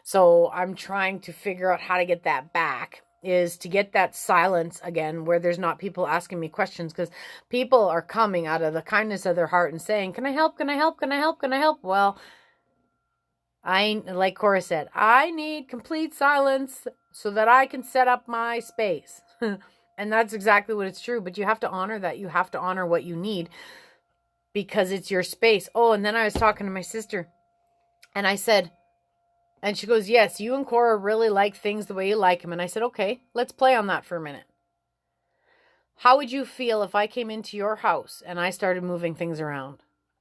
So I'm trying to figure out how to get that back, is to get that silence again where there's not people asking me questions, because people are coming out of the kindness of their heart and saying, can I help? Can I help? Can I help? Can I help? Well, like Cora said, I need complete silence so that I can set up my space. And that's exactly what it's true. But you have to honor that. You have to honor what you need, because it's your space. Oh, and then I was talking to my sister and I said, and she goes, yes, you and Cora really like things the way you like them. And I said, okay, let's play on that for a minute. How would you feel if I came into your house and I started moving things around?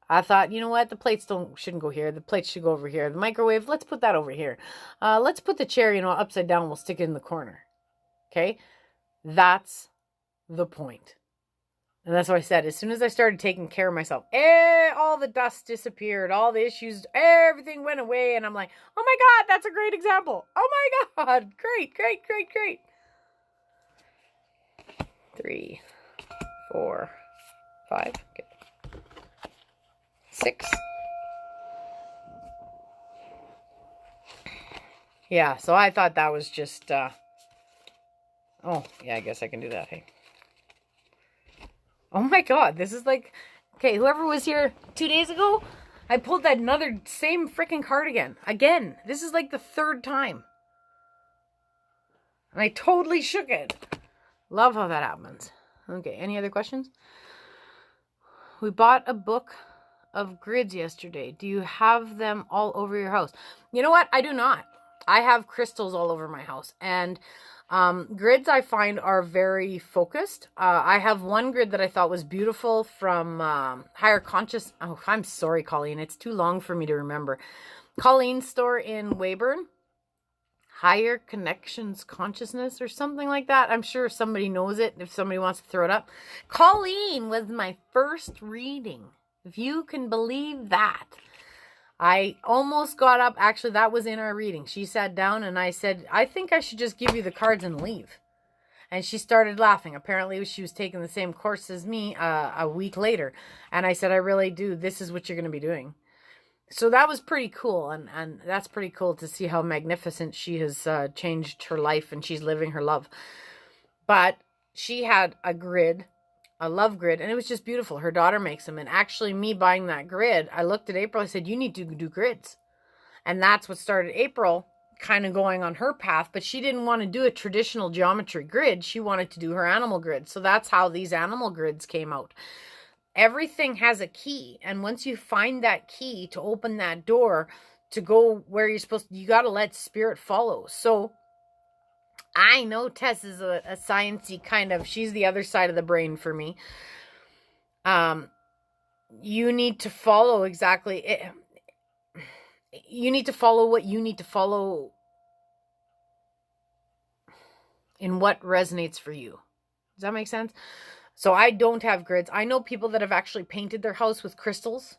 I thought, you know what? The plates shouldn't go here. The plates should go over here. The microwave, let's put that over here. Let's put the chair, upside down. We'll stick it in the corner. Okay? That's the point. And that's what I said. As soon as I started taking care of myself, all the dust disappeared, all the issues, everything went away. And I'm like, oh my God, that's a great example. Oh my God. Great, great, great, great. 3, 4, 5, okay. 6. Yeah, so I thought that was just, oh, yeah, I guess I can do that, hey. Oh my God, this is like, okay, whoever was here 2 days ago, I pulled that same freaking card again. Again, this is like the 3rd time. And I totally shook it. Love how that happens. Okay, any other questions? We bought a book of grids yesterday. Do you have them all over your house? You know what? I do not. I have crystals all over my house. And grids I find are very focused. I have one grid that I thought was beautiful from Higher Conscious. Oh, I'm sorry, Colleen. It's too long for me to remember. Colleen's store in Weyburn. Higher Connections Consciousness or something like that. I'm sure somebody knows it if somebody wants to throw it up. Colleen was my first reading. If you can believe that. I almost got up. Actually, that was in our reading. She sat down and I said, I think I should just give you the cards and leave. And she started laughing. Apparently, she was taking the same course as me a week later. And I said, I really do. This is what you're going to be doing. So that was pretty cool, and that's pretty cool to see how magnificent she has changed her life, and she's living her love. But she had a grid, a love grid, and it was just beautiful. Her daughter makes them, and actually me buying that grid, I looked at April, I said, you need to do grids. And that's what started April kind of going on her path, but she didn't want to do a traditional geometry grid. She wanted to do her animal grid. So that's how these animal grids came out. Everything has a key, and once you find that key to open that door to go where you're supposed to, you got to let spirit follow. So I know Tess is a sciencey kind of, she's the other side of the brain for me. You need to follow exactly, you need to follow what you need to follow in what resonates for you. Does that make sense? So I don't have grids. I know people that have actually painted their house with crystals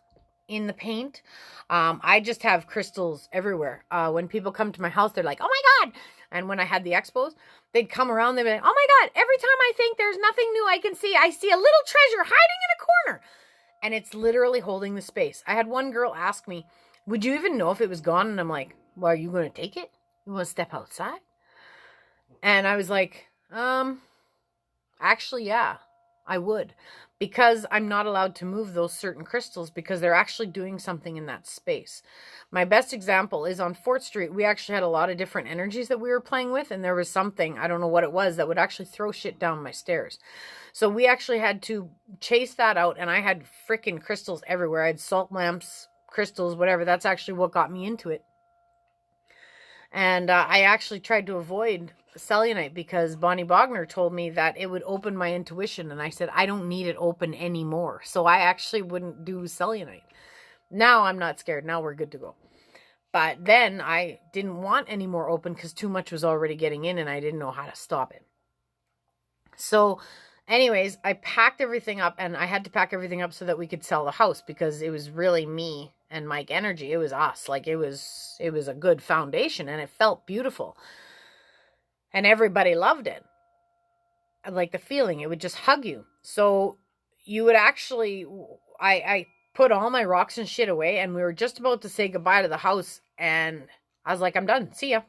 in the paint. I just have crystals everywhere. When people come to my house, they're like, oh my God. And when I had the expos, they'd come around, they'd be like, oh my God, every time I think there's nothing new I can see, I see a little treasure hiding in a corner. And it's literally holding the space. I had one girl ask me, would you even know if it was gone? And I'm like, well, are you going to take it? You want to step outside? And I was like, actually, yeah, I would. Because I'm not allowed to move those certain crystals because they're actually doing something in that space. My best example is on 4th Street. We actually had a lot of different energies that we were playing with. And there was something, I don't know what it was, that would actually throw shit down my stairs. So we actually had to chase that out. And I had freaking crystals everywhere. I had salt lamps, crystals, whatever. That's actually what got me into it. And I actually tried to avoid selenite because Bonnie Bogner told me that it would open my intuition. And I said, I don't need it open anymore. So I actually wouldn't do selenite. Now I'm not scared. Now we're good to go. But then I didn't want any more open because too much was already getting in and I didn't know how to stop it. So anyways, I packed everything up, and I had to pack everything up so that we could sell the house because it was really me and Mike energy. It was us. Like it was a good foundation and it felt beautiful. And everybody loved it. I like the feeling. It would just hug you. So you would actually, I put all my rocks and shit away, and we were just about to say goodbye to the house. And I was like, I'm done. See ya.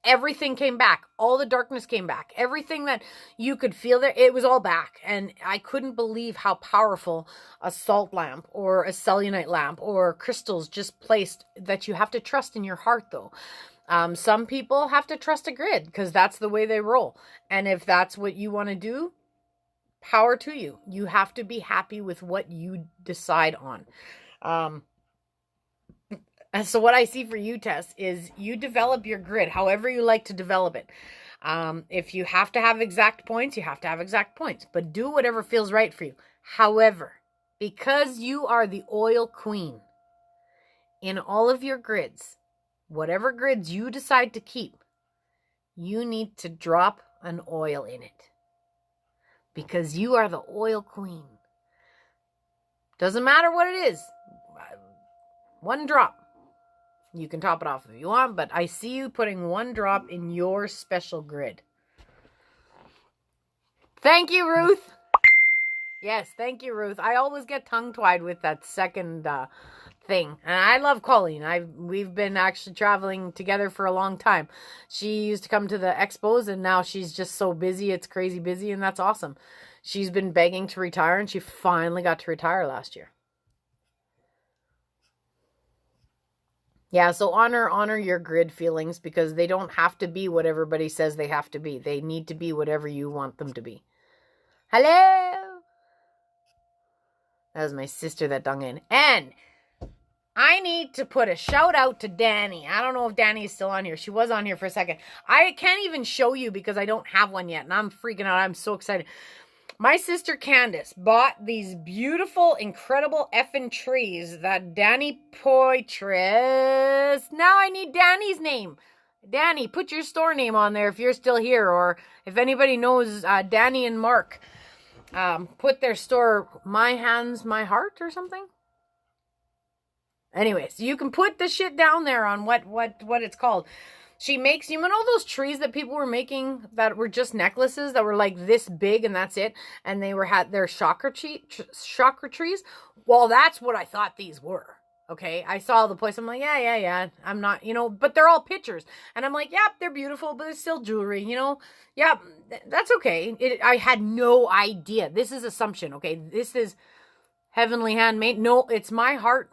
Everything came back. All the darkness came back. Everything that you could feel there, it was all back. And I couldn't believe how powerful a salt lamp or a selenite lamp or crystals just placed, that you have to trust in your heart though. Some people have to trust a grid because that's the way they roll. And if that's what you want to do, power to you. You have to be happy with what you decide on. And so what I see for you, Tess, is you develop your grid however you like to develop it. If you have to have exact points, you have to have exact points. But do whatever feels right for you. However, because you are the oil queen in all of your grids, whatever grids you decide to keep, you need to drop an oil in it. Because you are the oil queen. Doesn't matter what it is. One drop. You can top it off if you want, but I see you putting one drop in your special grid. Thank you, Ruth. Yes, thank you, Ruth. I always get tongue-tied with that second thing. And I love Colleen. We've been actually traveling together for a long time. She used to come to the expos, and now she's just so busy. It's crazy busy, and that's awesome. She's been begging to retire, and she finally got to retire last year. Yeah, so honor your grid feelings, because they don't have to be what everybody says they have to be. They need to be whatever you want them to be. Hello! That was my sister that dung in. And I need to put a shout out to Danny. I don't know if Danny is still on here. She was on here for a second. I can't even show you because I don't have one yet, and I'm freaking out. I'm so excited. My sister Candace bought these beautiful, incredible effing trees that Danny Poitras. Now I need Danny's name. Danny, put your store name on there if you're still here, or if anybody knows Danny and Mark. Put their store, My Hands, My Heart or something. Anyways, you can put the shit down there on what it's called. She makes, you know those trees that people were making that were just necklaces that were like this big and that's it? And they had their chakra trees? Well, that's what I thought these were. Okay, I saw the place. I'm like, yeah. I'm not, but they're all pictures. And I'm like, yep, they're beautiful, but it's still jewelry, Yeah, that's okay. I had no idea. This is assumption, okay? This is heavenly handmade. No, it's my heart,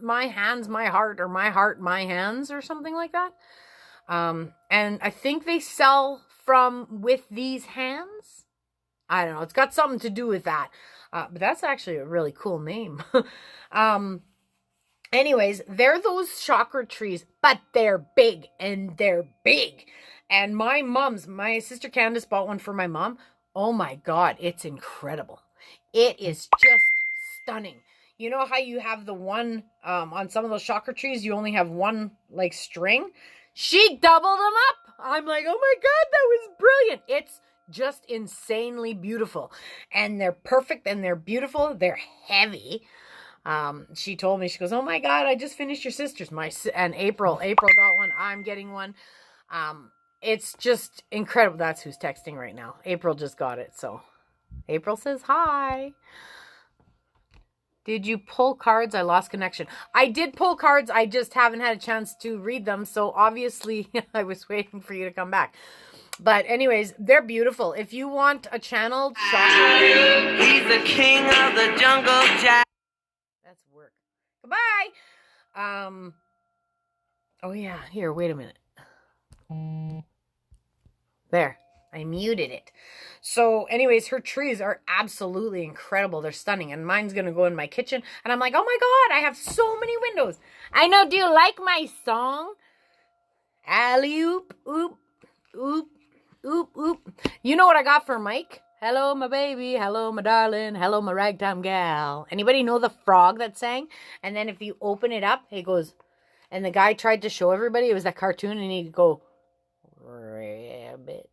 my hands, my heart, or my heart, my hands, or something like that. And I think they sell from with these hands. I don't know. It's got something to do with that. But that's actually a really cool name. Anyways, they're those chakra trees, but they're big and they're big. And my sister Candace bought one for my mom. Oh my God, it's incredible. It is just stunning. You know how you have the one, on some of those chakra trees, you only have one like string? She doubled them up. I'm like, oh my God, that was brilliant. It's just insanely beautiful. And they're perfect and they're beautiful. They're heavy. She told me, she goes, oh my God, I just finished your sister's. And April got one. I'm getting one. It's just incredible. That's who's texting right now. April just got it. So April says, hi. Did you pull cards? I lost connection. I did pull cards. I just haven't had a chance to read them. So obviously I was waiting for you to come back. But anyways, they're beautiful. If you want a channeled chakra, he's the king of the jungle jack. That's work. Goodbye. Oh yeah, here, wait a minute. There, I muted it. So anyways, her trees are absolutely incredible. They're stunning. And mine's going to go in my kitchen. And I'm like, oh my God, I have so many windows. I know, do you like my song? Alley oop, oop, oop, oop, oop. You know what I got for Mike? Hello, my baby. Hello, my darling. Hello, my ragtime gal. Anybody know the frog that sang? And then if you open it up, it goes, and the guy tried to show everybody, it was that cartoon, and he'd go, rabbit,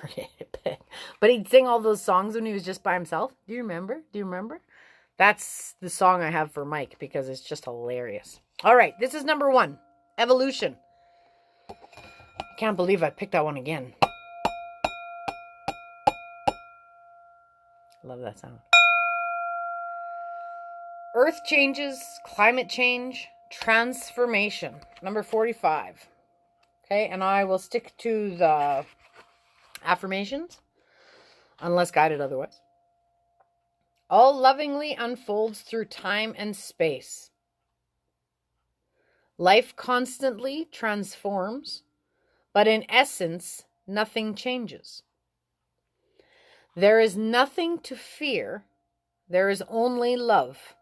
rabbit. But he'd sing all those songs when he was just by himself. Do you remember? That's the song I have for Mike because it's just hilarious. All right, this is number 1, evolution. I can't believe I picked that one again. Love that sound. Earth changes, climate change, transformation. Number 45. Okay, and I will stick to the affirmations, unless guided otherwise. All lovingly unfolds through time and space. Life constantly transforms, but in essence, nothing changes. There is nothing to fear. There is only love.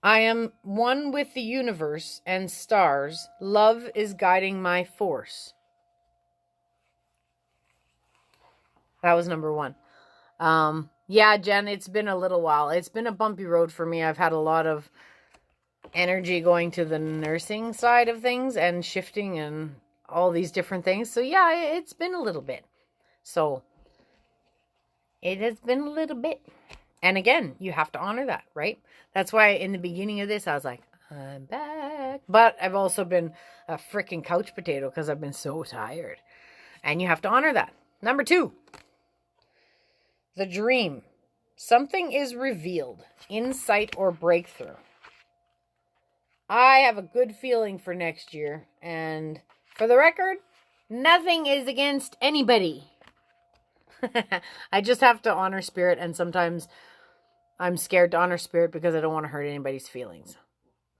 I am one with the universe and stars. Love is guiding my force. That was number 1. Yeah, Jen, it's been a little while. It's been a bumpy road for me. I've had a lot of energy going to the nursing side of things and shifting and all these different things. So yeah, it's been a little bit. So it has been a little bit. And again, you have to honor that, right? That's why in the beginning of this, I was like, I'm back. But I've also been a freaking couch potato because I've been so tired. And you have to honor that. Number 2, the dream. Something is revealed, insight or breakthrough. I have a good feeling for next year. And for the record, nothing is against anybody. I just have to honor spirit, and sometimes I'm scared to honor spirit because I don't want to hurt anybody's feelings.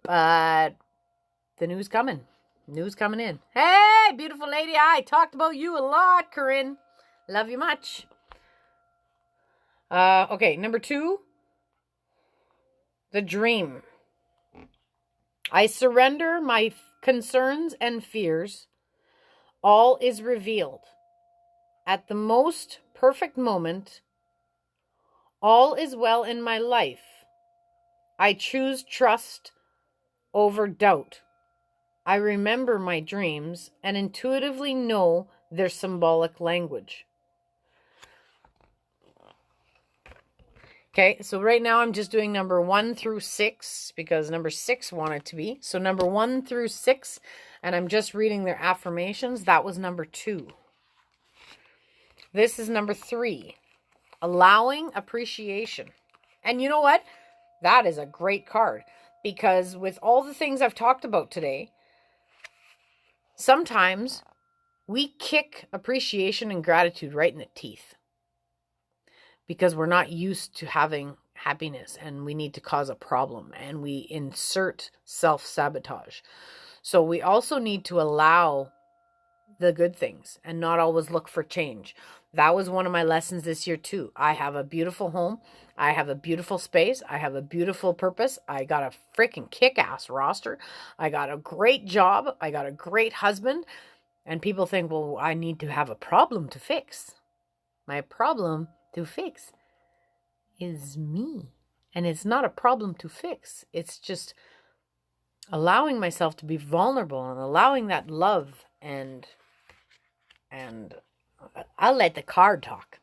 But the news coming. News coming in. Hey, beautiful lady, I talked about you a lot, Corinne. Love you much. Okay, number 2, the dream. I surrender my concerns and fears. All is revealed. At the most perfect moment, all is well in my life. I choose trust over doubt. I remember my dreams and intuitively know their symbolic language. Okay, so right now I'm just doing number 1 through 6 because number 6 wanted to be. So number 1 through 6, and I'm just reading their affirmations. That was number 2. This is number 3, allowing appreciation. And you know what? That is a great card, because with all the things I've talked about today, sometimes we kick appreciation and gratitude right in the teeth because we're not used to having happiness, and we need to cause a problem, and we insert self-sabotage. So we also need to allow the good things and not always look for change. That was one of my lessons this year too. I have a beautiful home. I have a beautiful space. I have a beautiful purpose. I got a freaking kick-ass roster. I got a great job. I got a great husband. And people think, well, I need to have a problem to fix. My problem to fix is me. And it's not a problem to fix. It's just allowing myself to be vulnerable and allowing that love, and I'll let the card talk.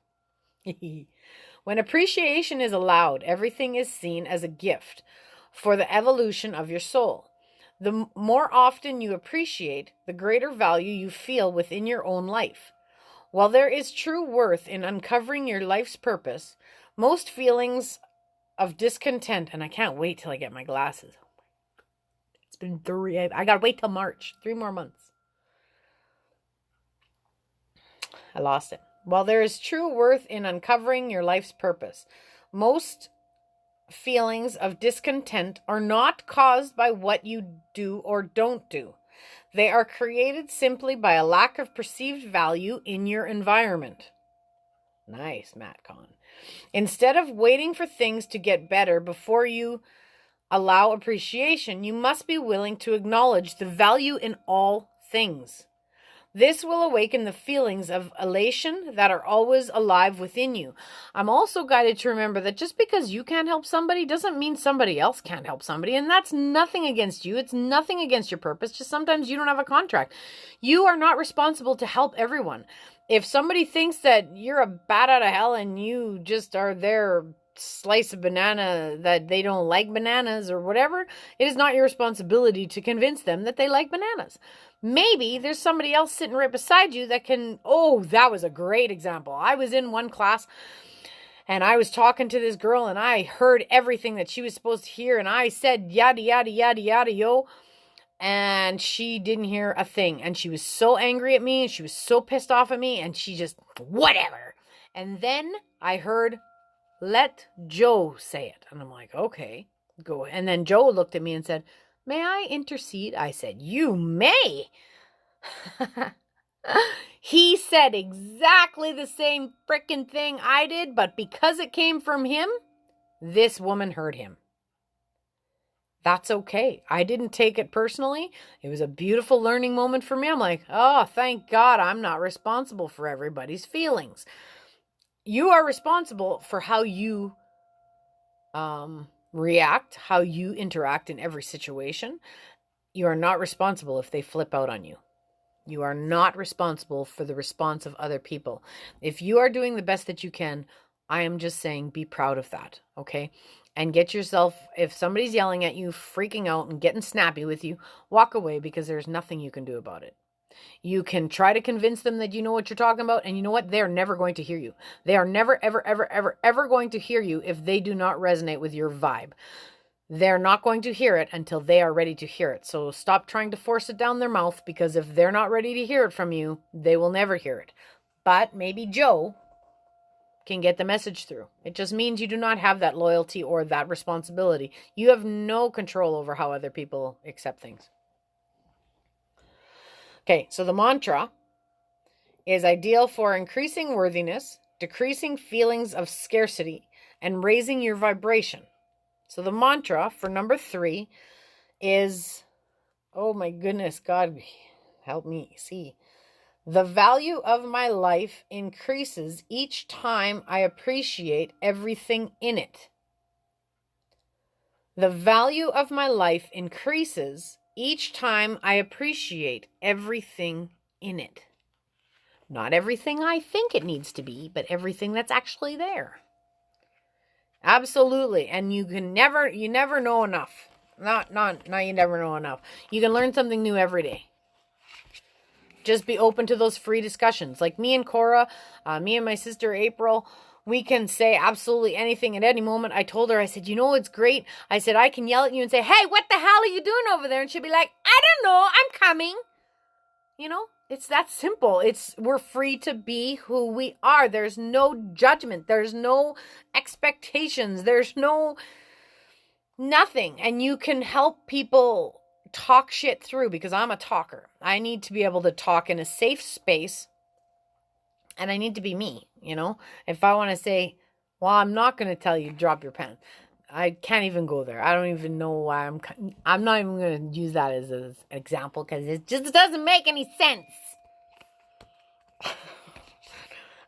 When appreciation is allowed, everything is seen as a gift for the evolution of your soul. The more often you appreciate, the greater value you feel within your own life. While there is true worth in uncovering your life's purpose, most feelings of discontent, and I can't wait till I get my glasses. It's been I gotta wait till March, 3 more months. I lost it. While there is true worth in uncovering your life's purpose, most feelings of discontent are not caused by what you do or don't do. They are created simply by a lack of perceived value in your environment. Nice, Matt Kahn. Instead of waiting for things to get better before you allow appreciation, you must be willing to acknowledge the value in all things. This will awaken the feelings of elation that are always alive within you. I'm also guided to remember that just because you can't help somebody doesn't mean somebody else can't help somebody. And that's nothing against you. It's nothing against your purpose. Just sometimes you don't have a contract. You are not responsible to help everyone. If somebody thinks that you're a bat out of hell and you just are their slice of banana, that they don't like bananas or whatever, it is not your responsibility to convince them that they like bananas. Maybe there's somebody else sitting right beside you that can, that was a great example. I was in one class and I was talking to this girl and I heard everything that she was supposed to hear, and I said yada, yada, yada, yada, yo. And she didn't hear a thing. And she was so angry at me and she was so pissed off at me, and she just, whatever. And then I heard, let Joe say it. And I'm like, okay, go. And then Joe looked at me and said, may I intercede? I said, you may. He said exactly the same frickin' thing I did, but because it came from him, this woman heard him. That's okay. I didn't take it personally. It was a beautiful learning moment for me. I'm like, oh, thank God I'm not responsible for everybody's feelings. You are responsible for how you react, how you interact in every situation. You are not responsible if they flip out on you. You are not responsible for the response of other people. If you are doing the best that you can, I am just saying be proud of that, okay? And get yourself, if somebody's yelling at you, freaking out and getting snappy with you, walk away, because there's nothing you can do about it. You can try to convince them that you know what you're talking about, and you know what? They're never going to hear you. They are never, ever, ever, ever, ever going to hear you if they do not resonate with your vibe. They're not going to hear it until they are ready to hear it. So stop trying to force it down their mouth, because if they're not ready to hear it from you, they will never hear it. But maybe Joe can get the message through. It just means you do not have that loyalty or that responsibility. You have no control over how other people accept things. Okay, so the mantra is ideal for increasing worthiness, decreasing feelings of scarcity, and raising your vibration. So the mantra for number 3 is, oh my goodness, God, help me see. The value of my life increases each time I appreciate everything in it. The value of my life increases each time I appreciate everything in it. Not everything I think it needs to be, but everything that's actually there. Absolutely. And you never know enough. You never know enough. You can learn something new every day. Just be open to those free discussions. Like me and Cora, me and my sister April, We can say absolutely anything at any moment. I told her, I said, you know what's great? I said, I can yell at you and say, hey, what the hell are you doing over there? And she'll be like, I don't know, I'm coming. You know, it's that simple. We're free to be who we are. There's no judgment. There's no expectations. There's no nothing. And you can help people talk shit through, because I'm a talker. I need to be able to talk in a safe space, and I need to be me, you know? If I want to say, well, I'm not going to tell you drop your pen. I can't even go there. I don't even know why I'm not even going to use that as an example, because it just doesn't make any sense.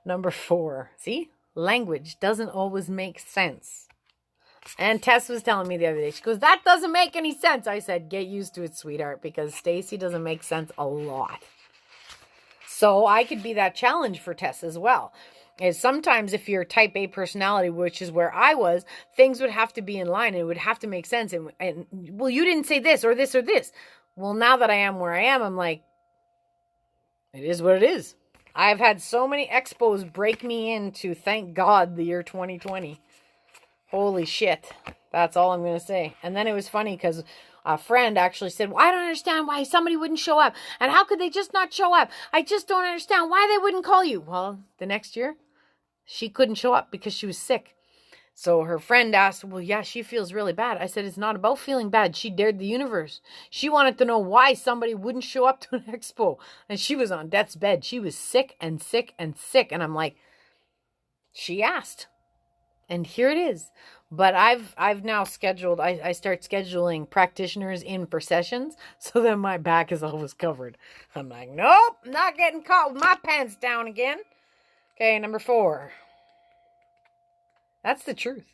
Number 4. See? Language doesn't always make sense. And Tess was telling me the other day, she goes, that doesn't make any sense. I said, get used to it, sweetheart, because Stacy doesn't make sense a lot. So I could be that challenge for Tess as well. Is sometimes if you're type A personality, which is where I was, things would have to be in line and it would have to make sense. And well, you didn't say this or this or this. Well, now that I am where I am, I'm like, it is what it is. I've had so many expos break me into, thank God, the year 2020. Holy shit. That's all I'm going to say. And then it was funny because a friend actually said, well, I don't understand why somebody wouldn't show up. And how could they just not show up? I just don't understand why they wouldn't call you. Well, the next year, she couldn't show up because she was sick. So her friend asked, well, yeah, she feels really bad. I said, it's not about feeling bad. She dared the universe. She wanted to know why somebody wouldn't show up to an expo. And she was on death's bed. She was sick and sick and sick. And I'm like, she asked. And here it is. But I've now scheduled, I start scheduling practitioners in for sessions so that my back is always covered. I'm like, nope, not getting caught with my pants down again. Okay, number 4. That's the truth.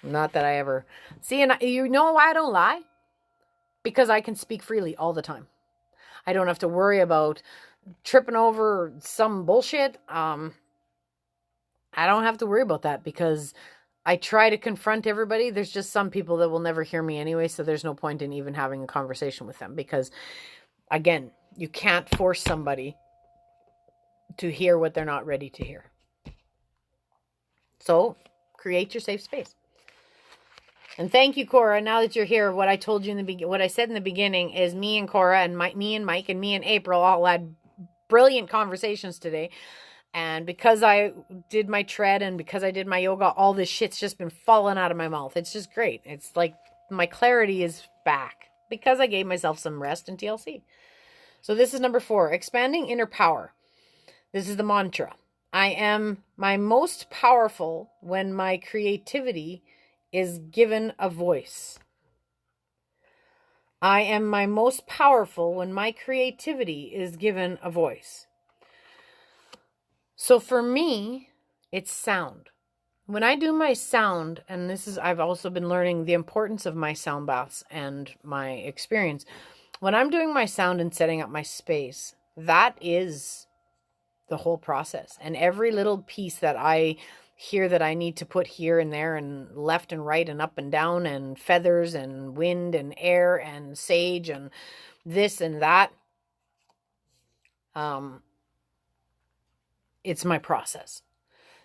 Not that I ever... See, and you know why I don't lie? Because I can speak freely all the time. I don't have to worry about tripping over some bullshit. I don't have to worry about that because I try to confront everybody. There's just some people that will never hear me anyway, so there's no point in even having a conversation with them because, again, you can't force somebody to hear what they're not ready to hear. So, create your safe space. And thank you, Cora. Now that you're here, what I told you in the what I said in the beginning is me and Cora and me and Mike and me and April all had brilliant conversations today. And because I did my tread and because I did my yoga, all this shit's just been falling out of my mouth. It's just great. It's like my clarity is back because I gave myself some rest in TLC. So this is number 4, expanding inner power. This is the mantra. I am my most powerful when my creativity is given a voice. I am my most powerful when my creativity is given a voice. So for me, it's sound. When I do my sound, and I've also been learning the importance of my sound baths and my experience. When I'm doing my sound and setting up my space, that is the whole process. And every little piece that I hear that I need to put here and there and left and right and up and down and feathers and wind and air and sage and this and that, it's my process.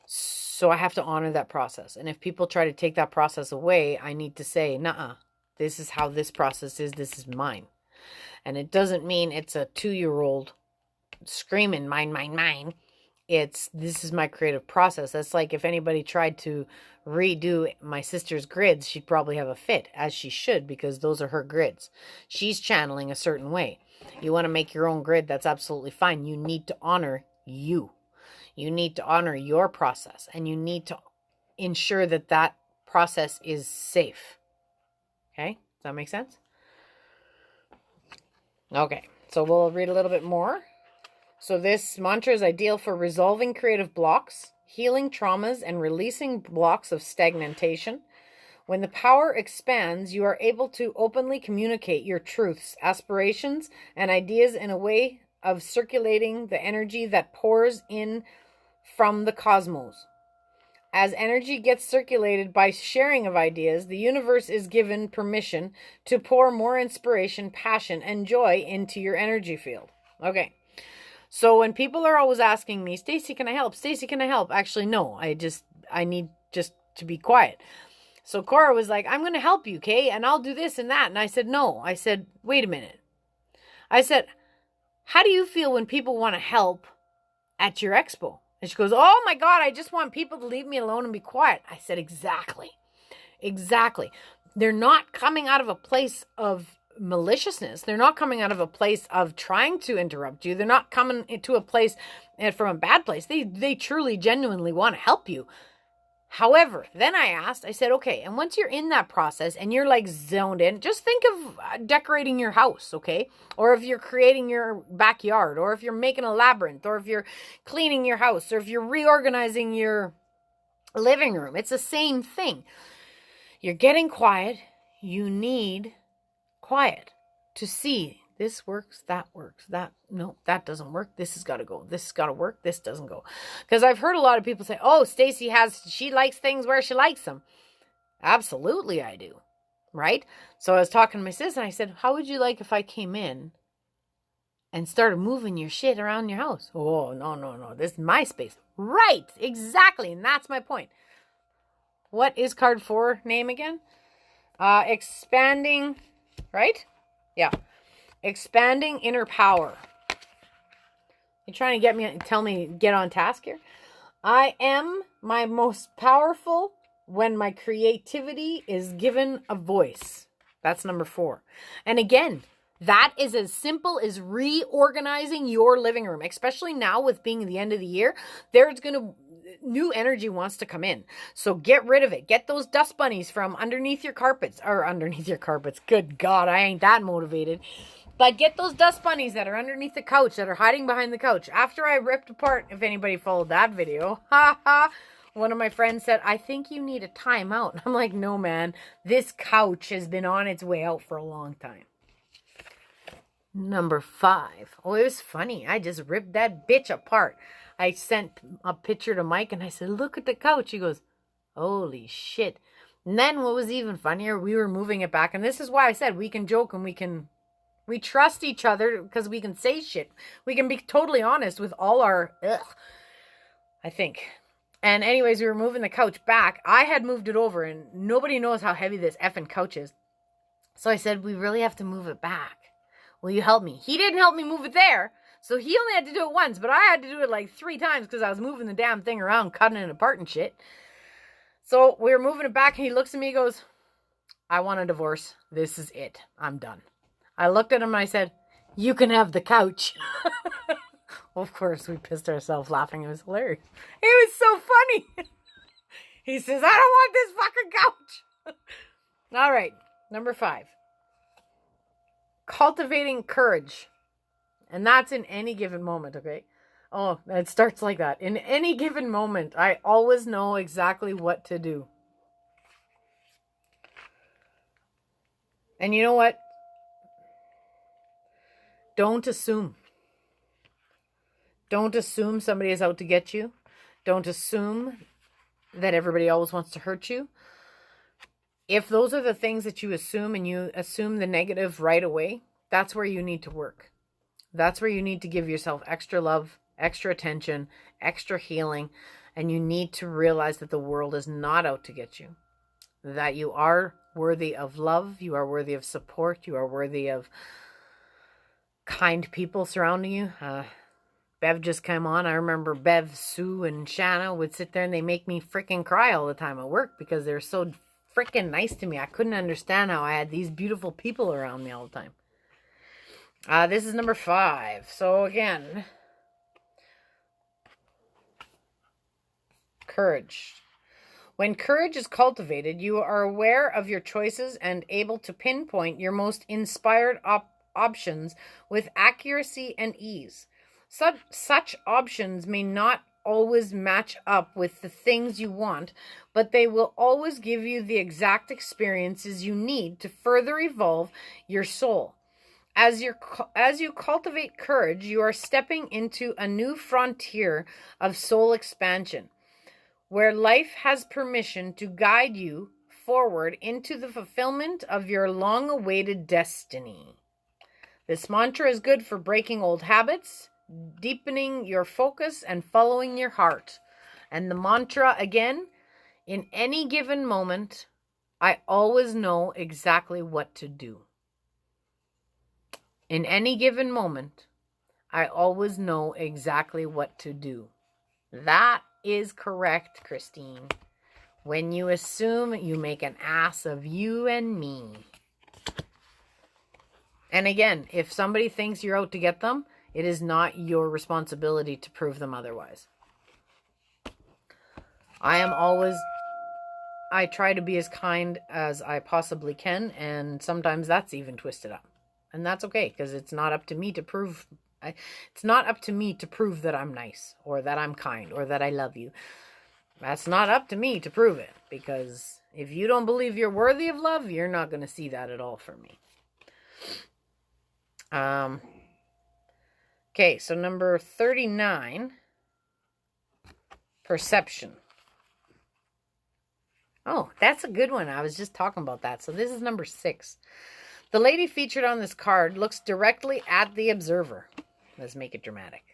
So I have to honor that process. And if people try to take that process away, I need to say, nuh-uh, this is how this process is. This is mine. And it doesn't mean it's a 2-year-old screaming, mine, mine, mine. This is my creative process. That's like if anybody tried to redo my sister's grids, she'd probably have a fit, as she should, because those are her grids. She's channeling a certain way. You want to make your own grid, that's absolutely fine. You need to honor you. You need to honor your process, and you need to ensure that that process is safe. Okay? Does that make sense? Okay, so we'll read a little bit more. So this mantra is ideal for resolving creative blocks, healing traumas, and releasing blocks of stagnation. When the power expands, you are able to openly communicate your truths, aspirations, and ideas in a way of circulating the energy that pours in from the cosmos. As energy gets circulated by sharing of ideas, the universe is given permission to pour more inspiration, passion, and joy into your energy field. Okay. So when people are always asking me, Stacy, can I help? Stacy, can I help? Actually, no, I need just to be quiet. So Cora was like, I'm going to help you, Kay, and I'll do this and that. And I said, no. I said, wait a minute. I said, how do you feel when people want to help at your expo? And she goes, oh my God, I just want people to leave me alone and be quiet. I said, exactly. Exactly. They're not coming out of a place of maliciousness. They're not coming out of a place of trying to interrupt you. They're not coming into a place from a bad place. They truly, genuinely want to help you. However, then I said, okay, and once you're in that process and you're like zoned in, just think of decorating your house, okay? Or if you're creating your backyard, or if you're making a labyrinth, or if you're cleaning your house, or if you're reorganizing your living room. It's the same thing. You're getting quiet. You need quiet to see this works, that works, that doesn't work. This has got to go. This has got to work. This doesn't go. Because I've heard a lot of people say, oh, Stacy she likes things where she likes them. Absolutely I do. Right? So I was talking to my sister and I said, how would you like if I came in and started moving your shit around your house? Oh, no. This is my space. Right. Exactly. And that's my point. What is card 4 name again? Expanding, right? Yeah. Expanding inner power. You're trying to tell me, get on task here? I am my most powerful when my creativity is given a voice. That's number 4. And again, that is as simple as reorganizing your living room, especially now with being the end of the year. New energy wants to come in. So get rid of it. Get those dust bunnies from underneath your carpets. Good God, I ain't that motivated. But get those dust bunnies that are underneath the couch, that are hiding behind the couch. After I ripped apart, if anybody followed that video, one of my friends said, I think you need a timeout. I'm like, no, man. This couch has been on its way out for a long time. Number 5. Oh, it was funny. I just ripped that bitch apart. I sent a picture to Mike and I said, look at the couch. He goes, holy shit. And then what was even funnier, we were moving it back. And this is why I said we can joke and we trust each other because we can say shit. We can be totally honest with all our I think. And anyways, we were moving the couch back. I had moved it over and nobody knows how heavy this effing couch is. So I said, we really have to move it back. Will you help me? He didn't help me move it there. So he only had to do it once, but I had to do it like 3 times because I was moving the damn thing around, cutting it apart and shit. So we were moving it back and he looks at me and goes, I want a divorce. This is it. I'm done. I looked at him and I said, you can have the couch. Well, of course, we pissed ourselves laughing. It was hilarious. It was so funny. He says, I don't want this fucking couch. All right. Number 5. Cultivating courage. And that's in any given moment, okay? Oh, it starts like that. In any given moment, I always know exactly what to do. And you know what? Don't assume. Don't assume somebody is out to get you. Don't assume that everybody always wants to hurt you. If those are the things that you assume and you assume the negative right away, that's where you need to work. That's where you need to give yourself extra love, extra attention, extra healing. And you need to realize that the world is not out to get you. That you are worthy of love. You are worthy of support. You are worthy of kind people surrounding you. Bev just came on. I remember Bev, Sue, and Shanna would sit there and they make me freaking cry all the time at work because they're so freaking nice to me. I couldn't understand how I had these beautiful people around me all the time. This is number 5. So again, courage. When courage is cultivated, you are aware of your choices and able to pinpoint your most inspired options with accuracy and ease. Such options may not always match up with the things you want, but they will always give you the exact experiences you need to further evolve your soul. As you cultivate courage, you are stepping into a new frontier of soul expansion, where life has permission to guide you forward into the fulfillment of your long-awaited destiny. This mantra is good for breaking old habits, deepening your focus and following your heart. And the mantra again, in any given moment, I always know exactly what to do. In any given moment, I always know exactly what to do. That is correct, Christine. When you assume, you make an ass of you and me. And again, if somebody thinks you're out to get them, it is not your responsibility to prove them otherwise. I try to be as kind as I possibly can, and sometimes that's even twisted up. And that's okay, because it's not up to me to prove that I'm nice, or that I'm kind, or that I love you. That's not up to me to prove it, because if you don't believe you're worthy of love, you're not going to see that at all from me. Okay, so number 39, perception. Oh, that's a good one. I was just talking about that. So this is number 6. The lady featured on this card looks directly at the observer. Let's make it dramatic.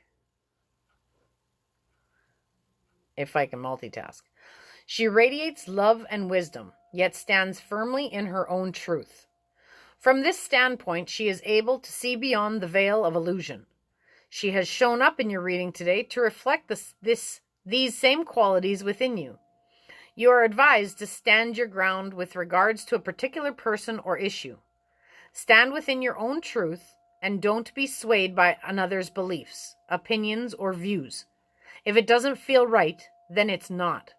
If I can multitask. She radiates love and wisdom, yet stands firmly in her own truth. From this standpoint, she is able to see beyond the veil of illusion. She has shown up in your reading today to reflect these same qualities within you. You are advised to stand your ground with regards to a particular person or issue. Stand within your own truth and don't be swayed by another's beliefs, opinions, or views. If it doesn't feel right, then it's not.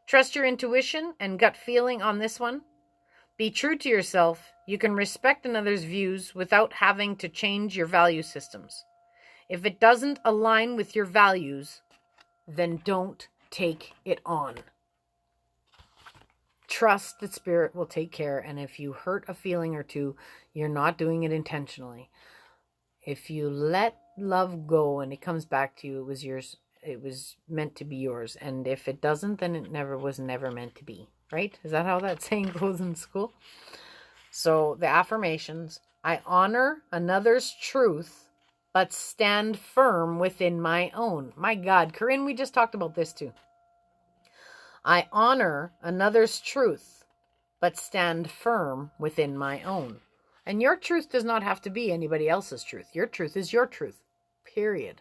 Trust your intuition and gut feeling on this one. Be true to yourself. You can respect another's views without having to change your value systems. If it doesn't align with your values, then don't take it on. Trust that spirit will take care, and if you hurt a feeling or two, you're not doing it intentionally. If you let love go and it comes back to you, it was yours. It was meant to be yours. And if it doesn't, then it was never meant to be. Right? Is that how that saying goes in school? So the affirmations: I honor another's truth, but stand firm within my own. My God, Corinne, we just talked about this too. I honor another's truth, but stand firm within my own. And your truth does not have to be anybody else's truth. Your truth is your truth. Period.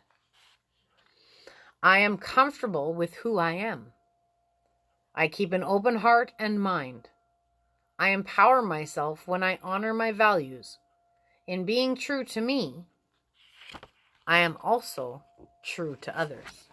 I am comfortable with who I am. I keep an open heart and mind. I empower myself when I honor my values. In being true to me, I am also true to others.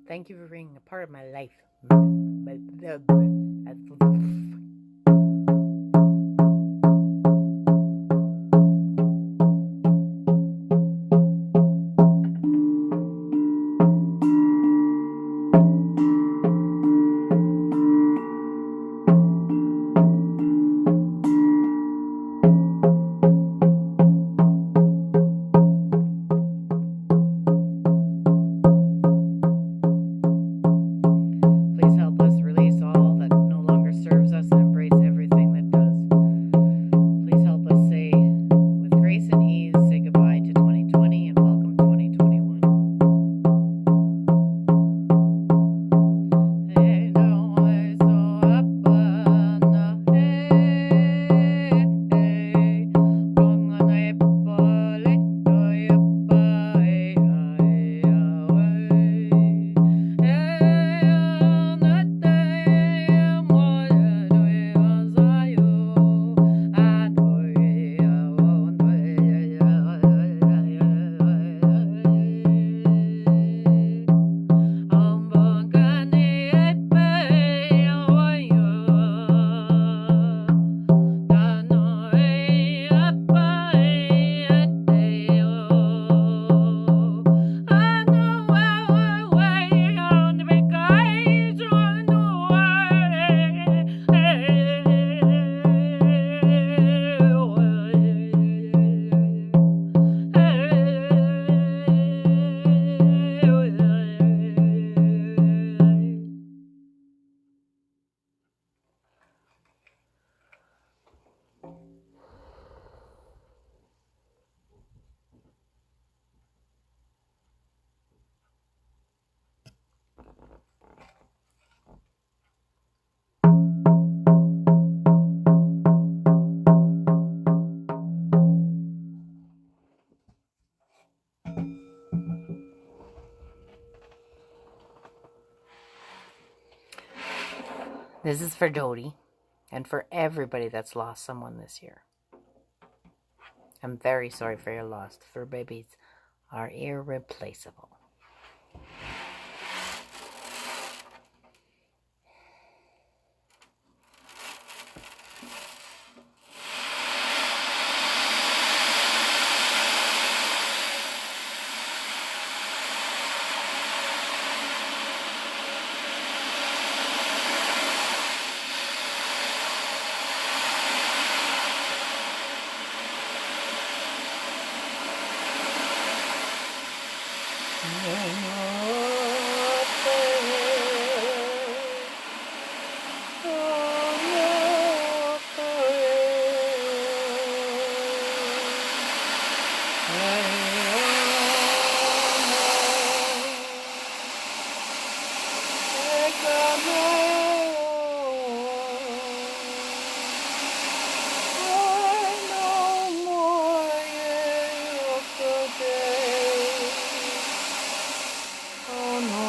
Thank you for being a part of my life. Please help us release all that no longer serves us This is for Dodie and for everybody that's lost someone this year. I'm very sorry for your loss. Fur babies are irreplaceable. Oh no.